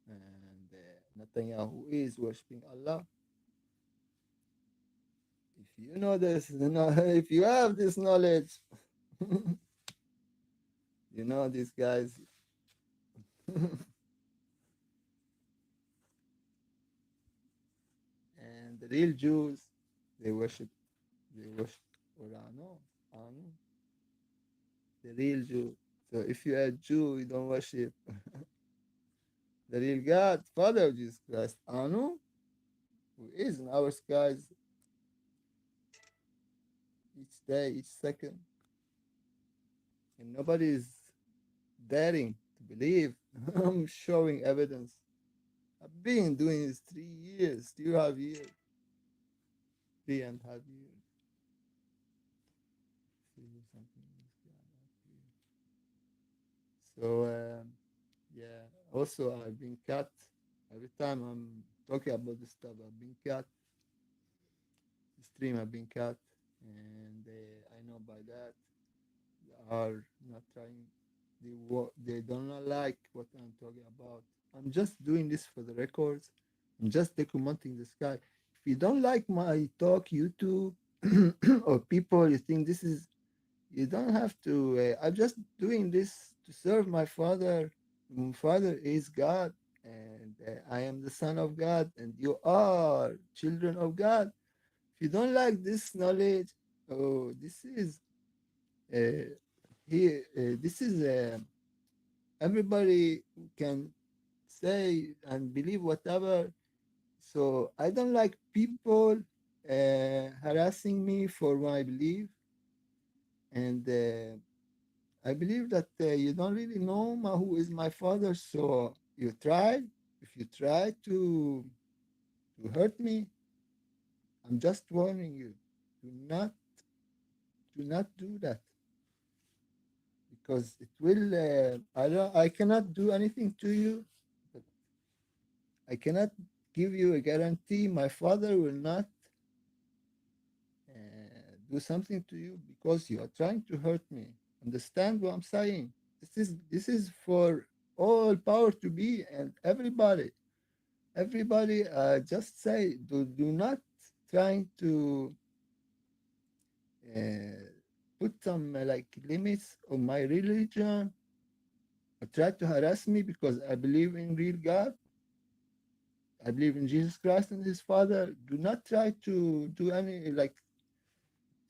S1: and Netanyahu is worshiping Allah. If you know this, if you have this knowledge, you know these guys. And the real Jews, they worship Urano, Anu, the real Jew. So if you're a Jew, you don't worship the real God, Father of Jesus Christ, Anu, who is in our skies each day, each second. And nobody is daring to believe. I'm showing evidence. I've been doing this 3 years, 3.5 years. 3.5 years. So, yeah, also I've been cut. Every time I'm talking about this stuff, I've been cut. The stream I've been cut. And I know by that they are not trying, they don't like what I'm talking about. I'm just doing this for the records. I'm just documenting the sky. If you don't like my talk, YouTube, or people, you think this is, you don't have to. I'm just doing this to serve my Father. My Father is God, and I am the Son of God, and you are children of God. If you don't like this knowledge, oh, this is here. This is everybody can say and believe whatever. So I don't like people harassing me for my belief, and I believe that you don't really know who is my father. So you try. If you try to hurt me, I'm just warning you. Do not do not do that because it will. I cannot do anything to you. But I cannot give you a guarantee. My father will not do something to you because you are trying to hurt me. Understand what I'm saying? This is for all power to be and everybody. Everybody, just say do not trying to uh, put some like limits on my religion or try to harass me because I believe in real God. I believe in Jesus Christ and His Father. Do not try to do any like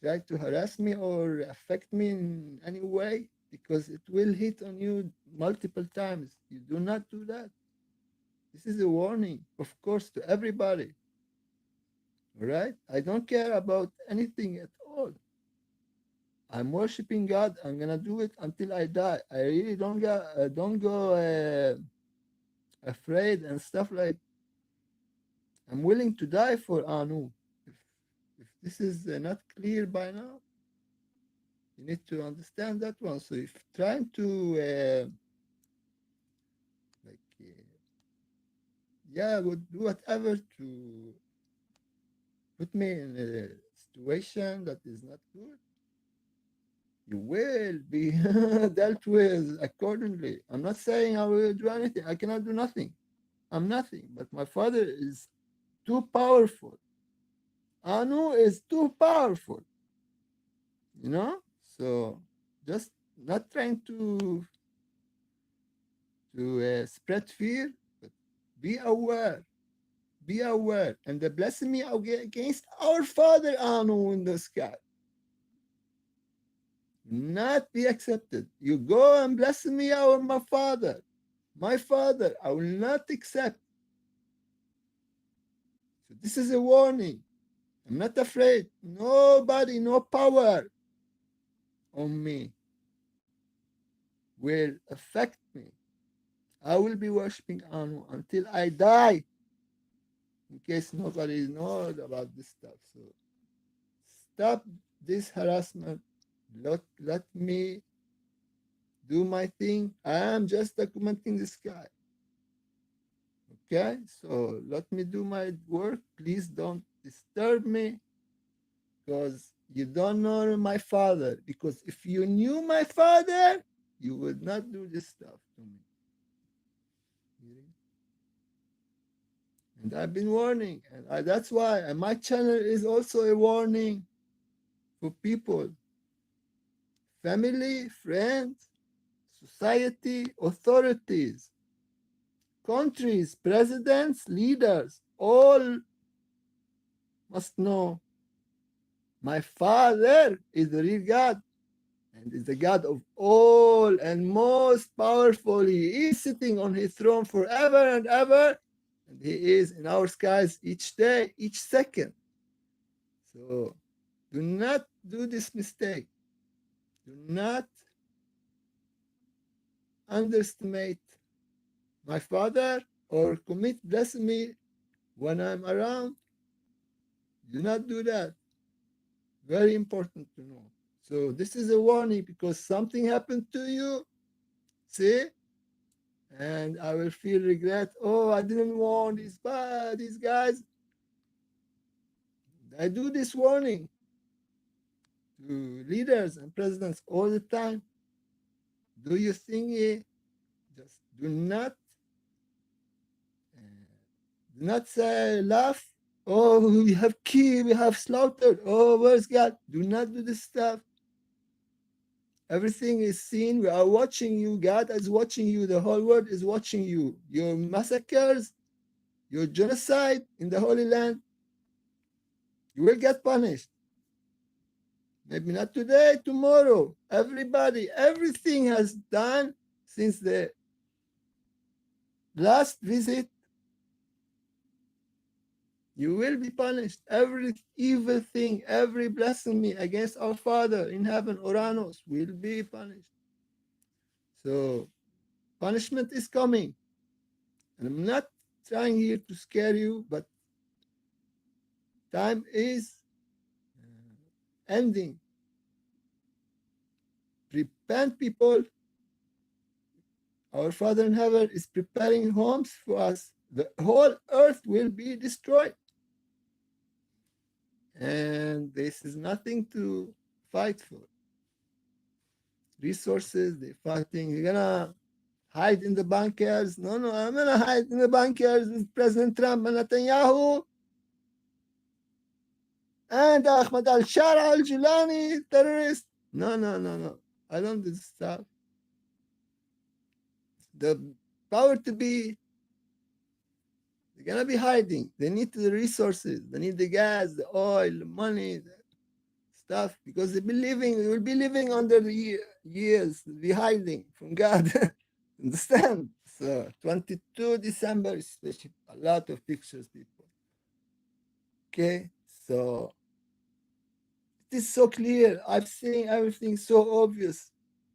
S1: try to harass me or affect me in any way because it will hit on you multiple times. You do not do that. This is a warning, of course, to everybody. All right? I don't care about anything at all. I'm worshiping God. I'm gonna do it until I die. I really don't go afraid and stuff like. I'm willing to die for Anu. If if this is not clear by now, you need to understand that one. So if trying to like yeah, would do whatever to put me in a situation that is not good, you will be dealt with accordingly. I'm not saying I will do anything. I cannot do nothing. I'm nothing. But my father is too powerful. Anu is too powerful, you know? So just not trying to spread fear, but be aware. Be aware. And the blasphemy against our father Anu in the sky. Not be accepted. You go and blaspheme our my father. My father, I will not accept. So this is a warning. I'm not afraid. Nobody, no power on me will affect me. I will be worshiping Anu until I die. In case nobody knows about this stuff. So stop this harassment. Let me do my thing. I am just documenting the sky. Okay, so let me do my work. Please don't disturb me because you don't know my father. Because if you knew my father, you would not do this stuff to me. And I've been warning, and that's why and my channel is also a warning for people, family, friends, society, authorities, countries, presidents, leaders, all must know my father is the real God and is the God of all and most powerful. He is sitting on his throne forever and ever, and he is in our skies each day, each second. So do not do this mistake. Do not underestimate my father or commit blasphemy when I'm around. Do not do that. Very important to know. So this is a warning because something happened to you, see, and I will feel regret. Oh, I didn't warn these guys. I do this warning to leaders and presidents all the time. Do you think just do not say laugh. Oh, we have killed, we have slaughtered. Oh, where's God? Do not do this stuff. Everything is seen. We are watching you. God is watching you. The whole world is watching you. Your massacres, your genocide in the Holy Land, you will get punished. Maybe not today, tomorrow. Everybody, everything has done since the last visit, you will be punished. Every evil thing, every blasphemy against our Father in heaven, Uranus, will be punished. So punishment is coming. And I'm not trying here to scare you, but time is ending. Repent, people. Our Father in heaven is preparing homes for us. The whole earth will be destroyed. And this is nothing to fight for. Resources, they're fighting. You're gonna hide in the bunkers. No, no, I'm gonna hide in the bunkers with President Trump and Netanyahu and Ahmad al-Shara al-Julani, terrorist. No, no, no, no. I don't do this stuff. The power to be, they're gonna be hiding. They need the resources. They need the gas, the oil, the money, the stuff, because they will be living under the years, they'll be hiding from God. Understand? So 22 December, especially a lot of pictures, people. Okay, so it is so clear. I've seen everything so obvious.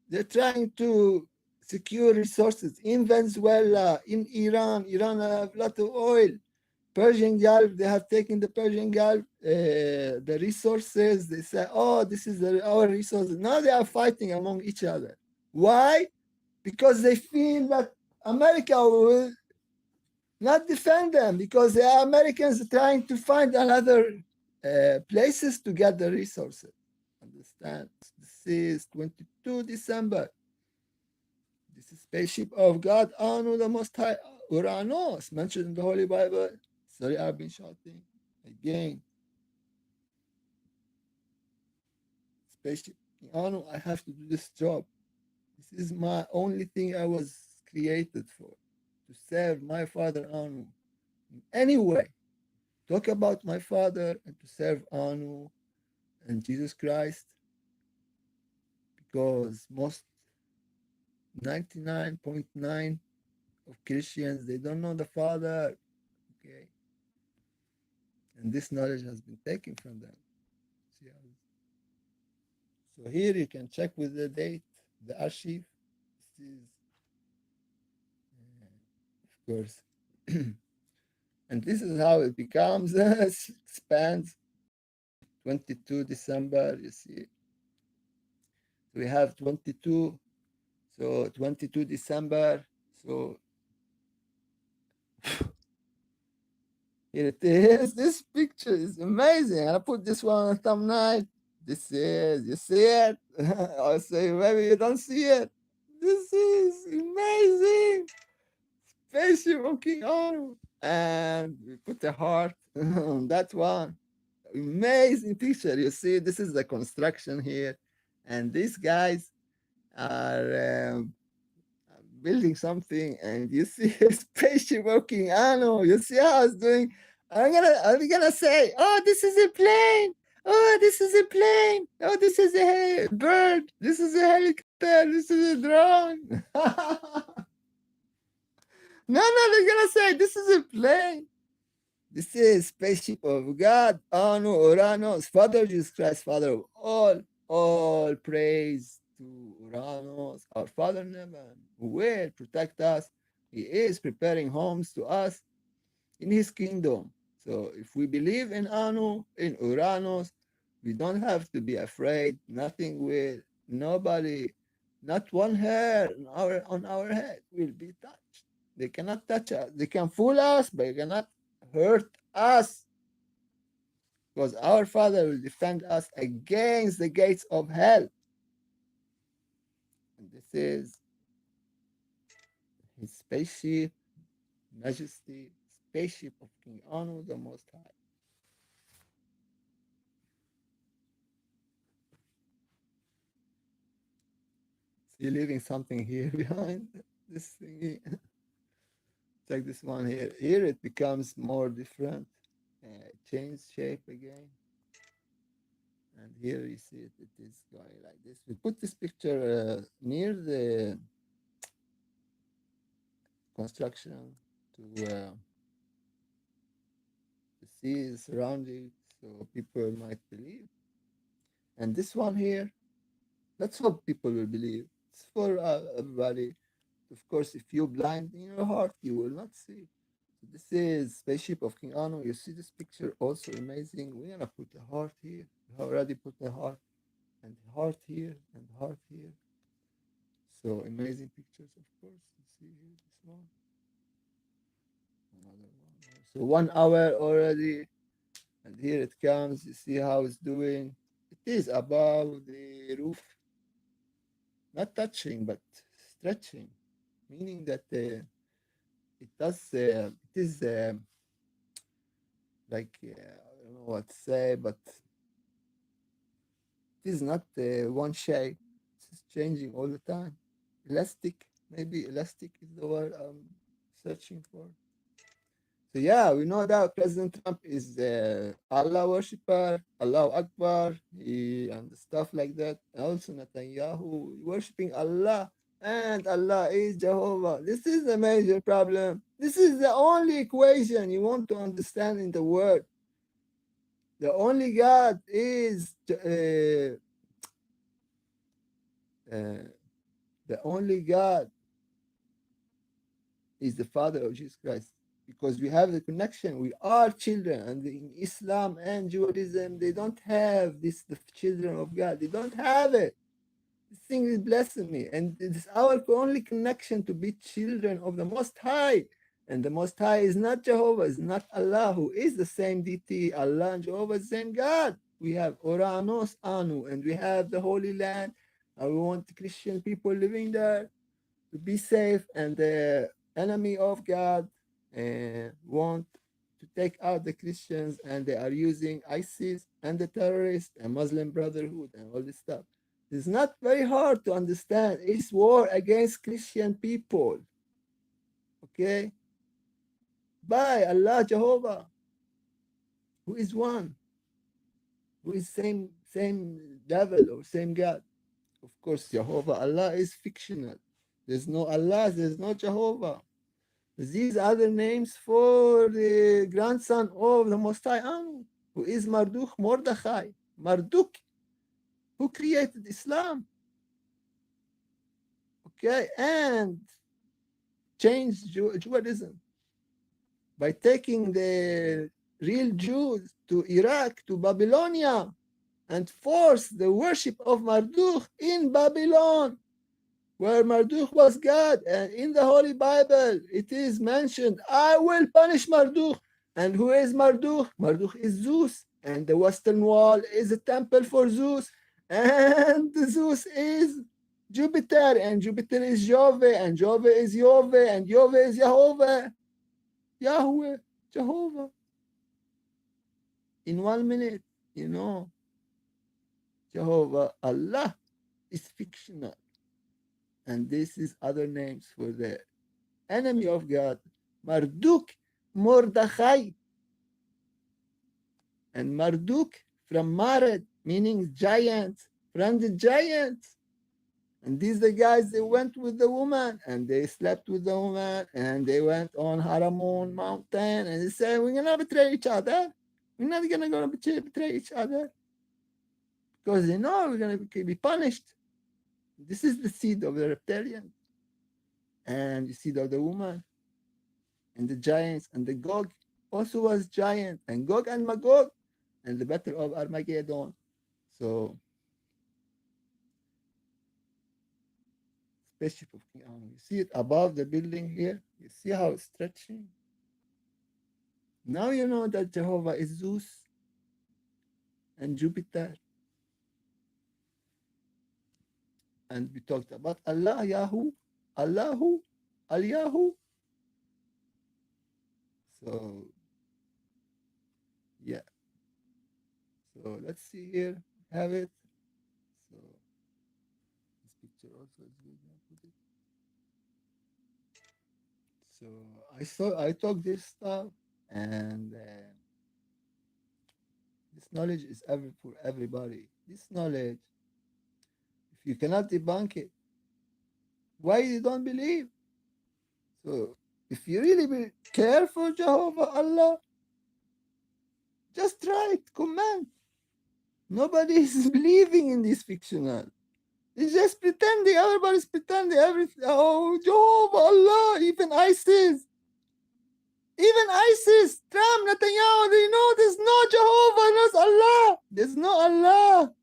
S1: They're trying to secure resources in Venezuela, in Iran. Iran have a lot of oil. Persian Gulf, they have taken the Persian Gulf, the resources. They say, oh, this is our resources. Now they are fighting among each other. Why? Because they feel that America will not defend them, because the Americans are trying to find another places to get the resources. Understand? This is 22 December. This is spaceship of God, Anu, the Most High, Uranos, mentioned in the Holy Bible. Sorry, I've been shouting again. Spaceship Anu, I have to do this job. This is my only thing I was created for, to serve my Father Anu in any way. Talk about my Father and to serve Anu and Jesus Christ, because most 99.9 of Christians, they don't know the Father. Okay, and this knowledge has been taken from them. So here you can check with the date, the archive. This is, of course, and this is how it becomes, expands. 22 December, you see. We have 22, so 22 December. So here it is. This picture is amazing. I put this one on thumbnail. This is, you see it? I'll say maybe you don't see it. This is amazing. Spaceship of King Arnold. And we put a heart on that one. Amazing picture. You see, this is the construction here. And these guys are building something, and you see a spaceship working. I know. You see how it's doing. I'm gonna say, oh, this is a plane. Oh, this is a plane. Oh, this is a bird. This is a helicopter. This is a drone. No, they're gonna say this is a plane. This is spaceship of God, Anu, Uranos, Father Jesus Christ, Father of all praise to Uranos, our Father in heaven, who will protect us. He is preparing homes to us in his kingdom. So if we believe in Anu, in Uranos, we don't have to be afraid. Nothing will, nobody, not one hair on our head will be touched. They cannot touch us. They can fool us, but they cannot hurt us, because our Father will defend us against the gates of hell. And this is his spaceship, majesty, spaceship of King Anu, the Most High. See, leaving something here behind this thingy. Check this one here. Here it becomes more different. Change shape again. And here you see it, it is going like this. We put this picture near the construction to see the surroundings, so people might believe. And this one here, let's hope people will believe. It's for everybody. Of course, if you're blind in your heart, you will not see. So this is spaceship of King Anu. You see this picture, also amazing. We're gonna put the heart here. We already put the heart and the heart here and the heart here. So amazing pictures, of course. You see here this one, another one. So 1 hour already, and here it comes. You see how it's doing. It is above the roof, not touching but stretching, meaning that it does. It is like I don't know what to say, but it is not one shape. It's changing all the time. Elastic, maybe elastic is the word I'm searching for. So yeah, we know that President Trump is Allah worshipper, Allah Akbar, and stuff like that. Also Netanyahu worshiping Allah, and Allah is Jehovah. This is a major problem. This is the only equation you want to understand in the world. The only God is uh, the only God is the Father of Jesus Christ. Because we have the connection, we are children, and in Islam and Judaism, they don't have this, the children of God. They don't have it. This thing is blessing me, and it's our only connection to be children of the Most High. And the Most High is not Jehovah, is not Allah, who is the same deity. Allah and Jehovah is the same God. We have Oranos Anu, and we have the Holy Land, and we want the Christian people living there to be safe, and the enemy of God want to take out the Christians, and they are using ISIS and the terrorists and Muslim Brotherhood and all this stuff. It's not very hard to understand. It's war against Christian people. Okay? By Allah Jehovah, who is one, who is same devil or same God. Of course, Jehovah, Allah is fictional. There's no Allah, there's no Jehovah. These are the names for the grandson of the Most High Anu, who is Marduk Mordechai. Marduk, who created Islam, okay, and changed Judaism by taking the real Jews to Iraq, to Babylonia, and forced the worship of Marduk in Babylon, where Marduk was God. And in the Holy Bible, it is mentioned, I will punish Marduk. And who is Marduk? Marduk is Zeus. And the Western Wall is a temple for Zeus. And Zeus is Jupiter. And Jupiter is Jove. And Jove is Jove. And Jove is Jehovah. Yahweh, Jehovah. In 1 minute, you know, Jehovah, Allah is fictional. And this is other names for the enemy of God, Marduk, Mordechai. And Marduk from Mared, meaning giant, from the giants. And these the guys, they went with the woman, and they slept with the woman, and they went on Haramon mountain, and they said, we're gonna betray each other. We're not gonna betray each other. Because they know we're gonna be punished. This is the seed of the reptilian. And the seed of the woman. And the giants, and the Gog also was giant, and Gog and Magog, and the battle of Armageddon. So, spaceship of King Anu. You see it above the building here? You see how it's stretching? Now you know that Jehovah is Zeus and Jupiter. And we talked about Allah, Yahu, Allahu, Al-Yahu. So, yeah. So let's see here. Have it. So this picture also is good. So I talk this stuff, and this knowledge is for everybody. This knowledge, if you cannot debunk it, why you don't believe? So if you really care for Jehovah Allah, just write, comment. Nobody is believing in this fictional. It's just pretending. Everybody's pretending everything. Oh, Jehovah, Allah, even ISIS, Trump, Netanyahu. They know there's no Jehovah, there's Allah. There's no Allah.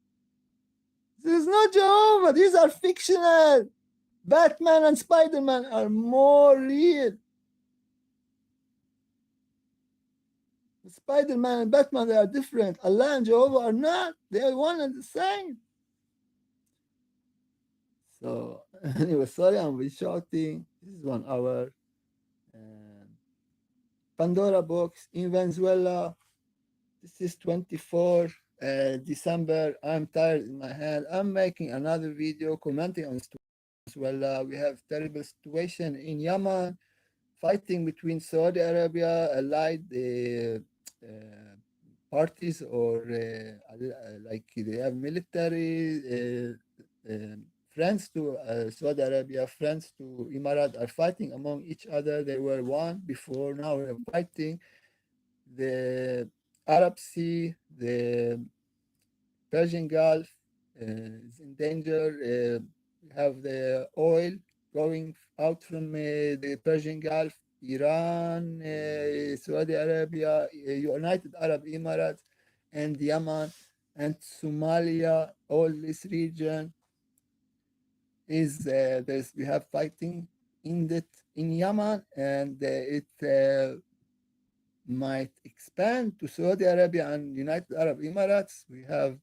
S1: There's no Jehovah. These are fictional. Batman and Spider-Man are more real. Spider-Man and Batman, they are different. Allah and Jehovah are not. They are one and the same. So anyway, sorry I'm shouting. This is 1 hour. And Pandora box in Venezuela. This is 24 December. I'm tired in my head. I'm making another video commenting on Venezuela. We have terrible situation in Yemen, fighting between Saudi Arabia, allied parties, or like they have military friends to Saudi Arabia, friends to Emirat, are fighting among each other. They were one before, now they're fighting. The Arab Sea, the Persian Gulf is in danger. We have the oil going out from the Persian Gulf, Iran, Saudi Arabia, United Arab Emirates, and Yemen, and Somalia. All this region is there's we have fighting in Yemen, and it might expand to Saudi Arabia and United Arab Emirates. Uh,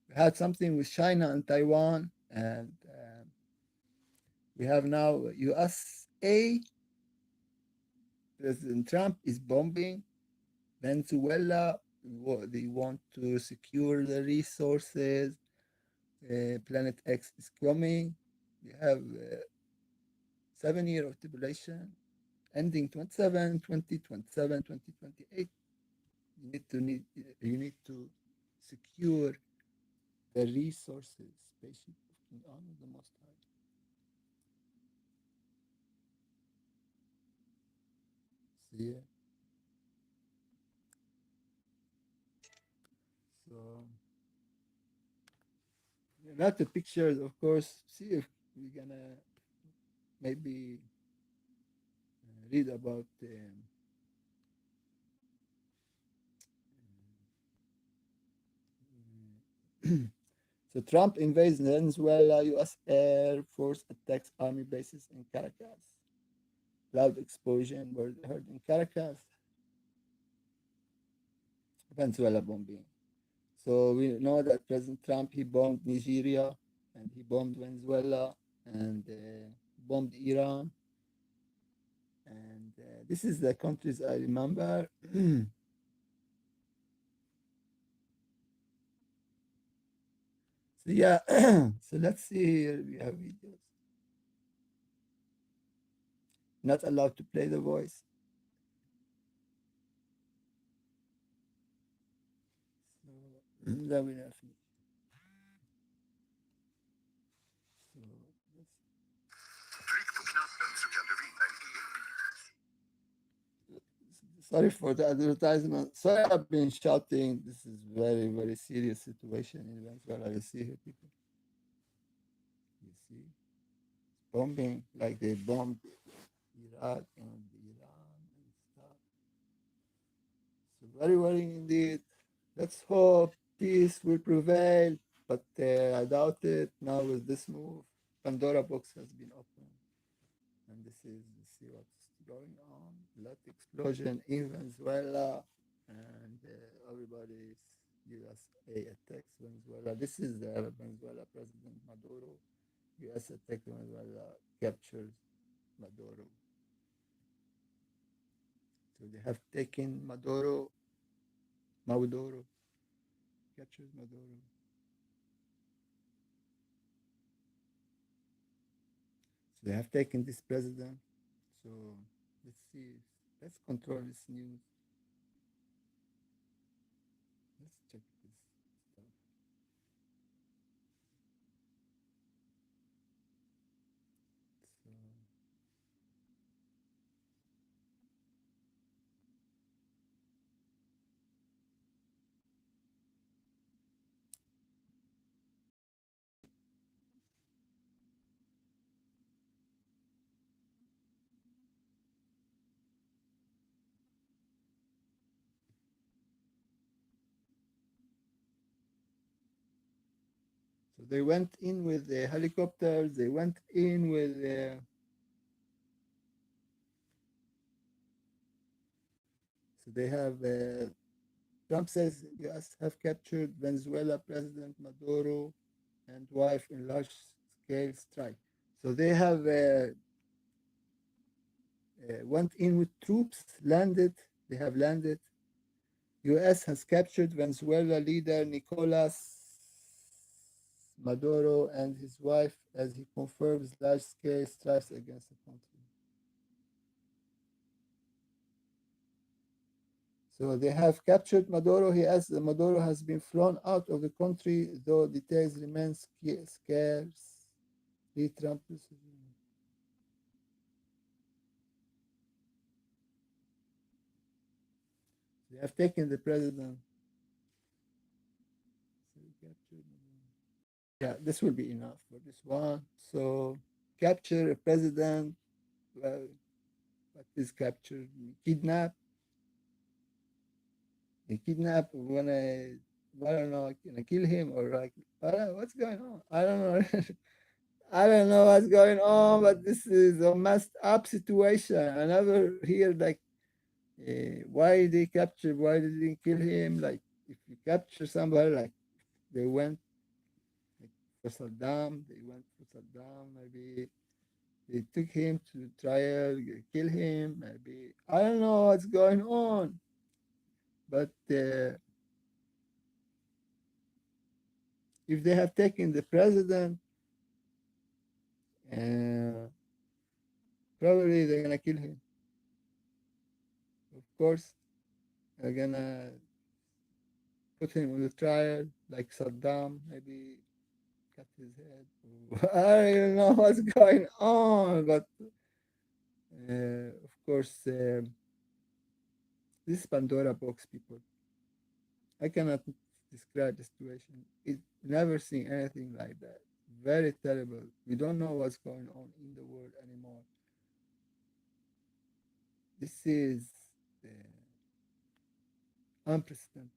S1: we had something with China and Taiwan, and we have now USA. President Trump is bombing Venezuela. They want to secure the resources. Planet X is coming. We have 7 years of tribulation, ending 27, 2027, 2028. You need to secure the resources. Spaceship of King Honor the Most High. See ya. So not the pictures, of course. See if we're gonna maybe read about so Trump invades Venezuela. U.S. Air Force attacks army bases in Caracas. Loud explosion were heard in Caracas. Venezuela bombing. So we know that President Trump, he bombed Nigeria, and he bombed Venezuela, and bombed Iran. And this is the countries I remember. So yeah, so let's see here. We have videos. Not allowed to play the voice. So then we have. So sorry for the advertisement. Sorry, I've been shouting. This is very, very serious situation in Venezuela. You see here, people. You see, bombing like they bombed Iraq and Iran and stuff. So very worrying indeed. Let's hope peace will prevail, but I doubt it. Now with this move, Pandora box has been opened, and this is see what's going on. Lot explosion in Venezuela, and everybody's USA attacks Venezuela. This is the Venezuela President Maduro. US attack Venezuela, captures Maduro. So they have taken Maduro, captures Maduro. So they have taken this president. So let's see. Let's control this news. Let's check this stuff. So So they went in with the helicopters. They went in with so they have Trump says U.S. have captured Venezuela President Maduro and wife in large-scale strike. So they have went in with troops, landed. They have landed. U.S. has captured Venezuela leader Nicolas Maduro and his wife as he confirms large-scale strikes against the country. So they have captured Maduro. Maduro has been flown out of the country, though details remain scarce. Trump. They have taken the president. Yeah, this will be enough for this one. So capture a president. Well, what is captured? Kidnap. They kidnap. I don't know, gonna kill him or like, I don't know what's going on. I don't know. I don't know what's going on, but this is a messed up situation. I never hear like why they capture, why did they kill him? Like if you capture somebody, like they went like, for Saddam, they went for Saddam. Maybe they took him to trial, kill him. Maybe I don't know what's going on, but if they have taken the president, uh, probably they're gonna kill him. Of course, they're gonna put him on the trial like Saddam, maybe cut his head. I don't know what's going on, but of course, this Pandora box, people. I cannot describe the situation. It never seen anything like that. Very terrible. We don't know what's going on in the world anymore. This is uh, unprecedented.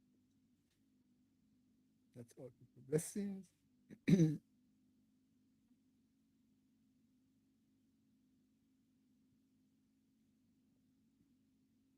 S1: That's all, people. Blessings.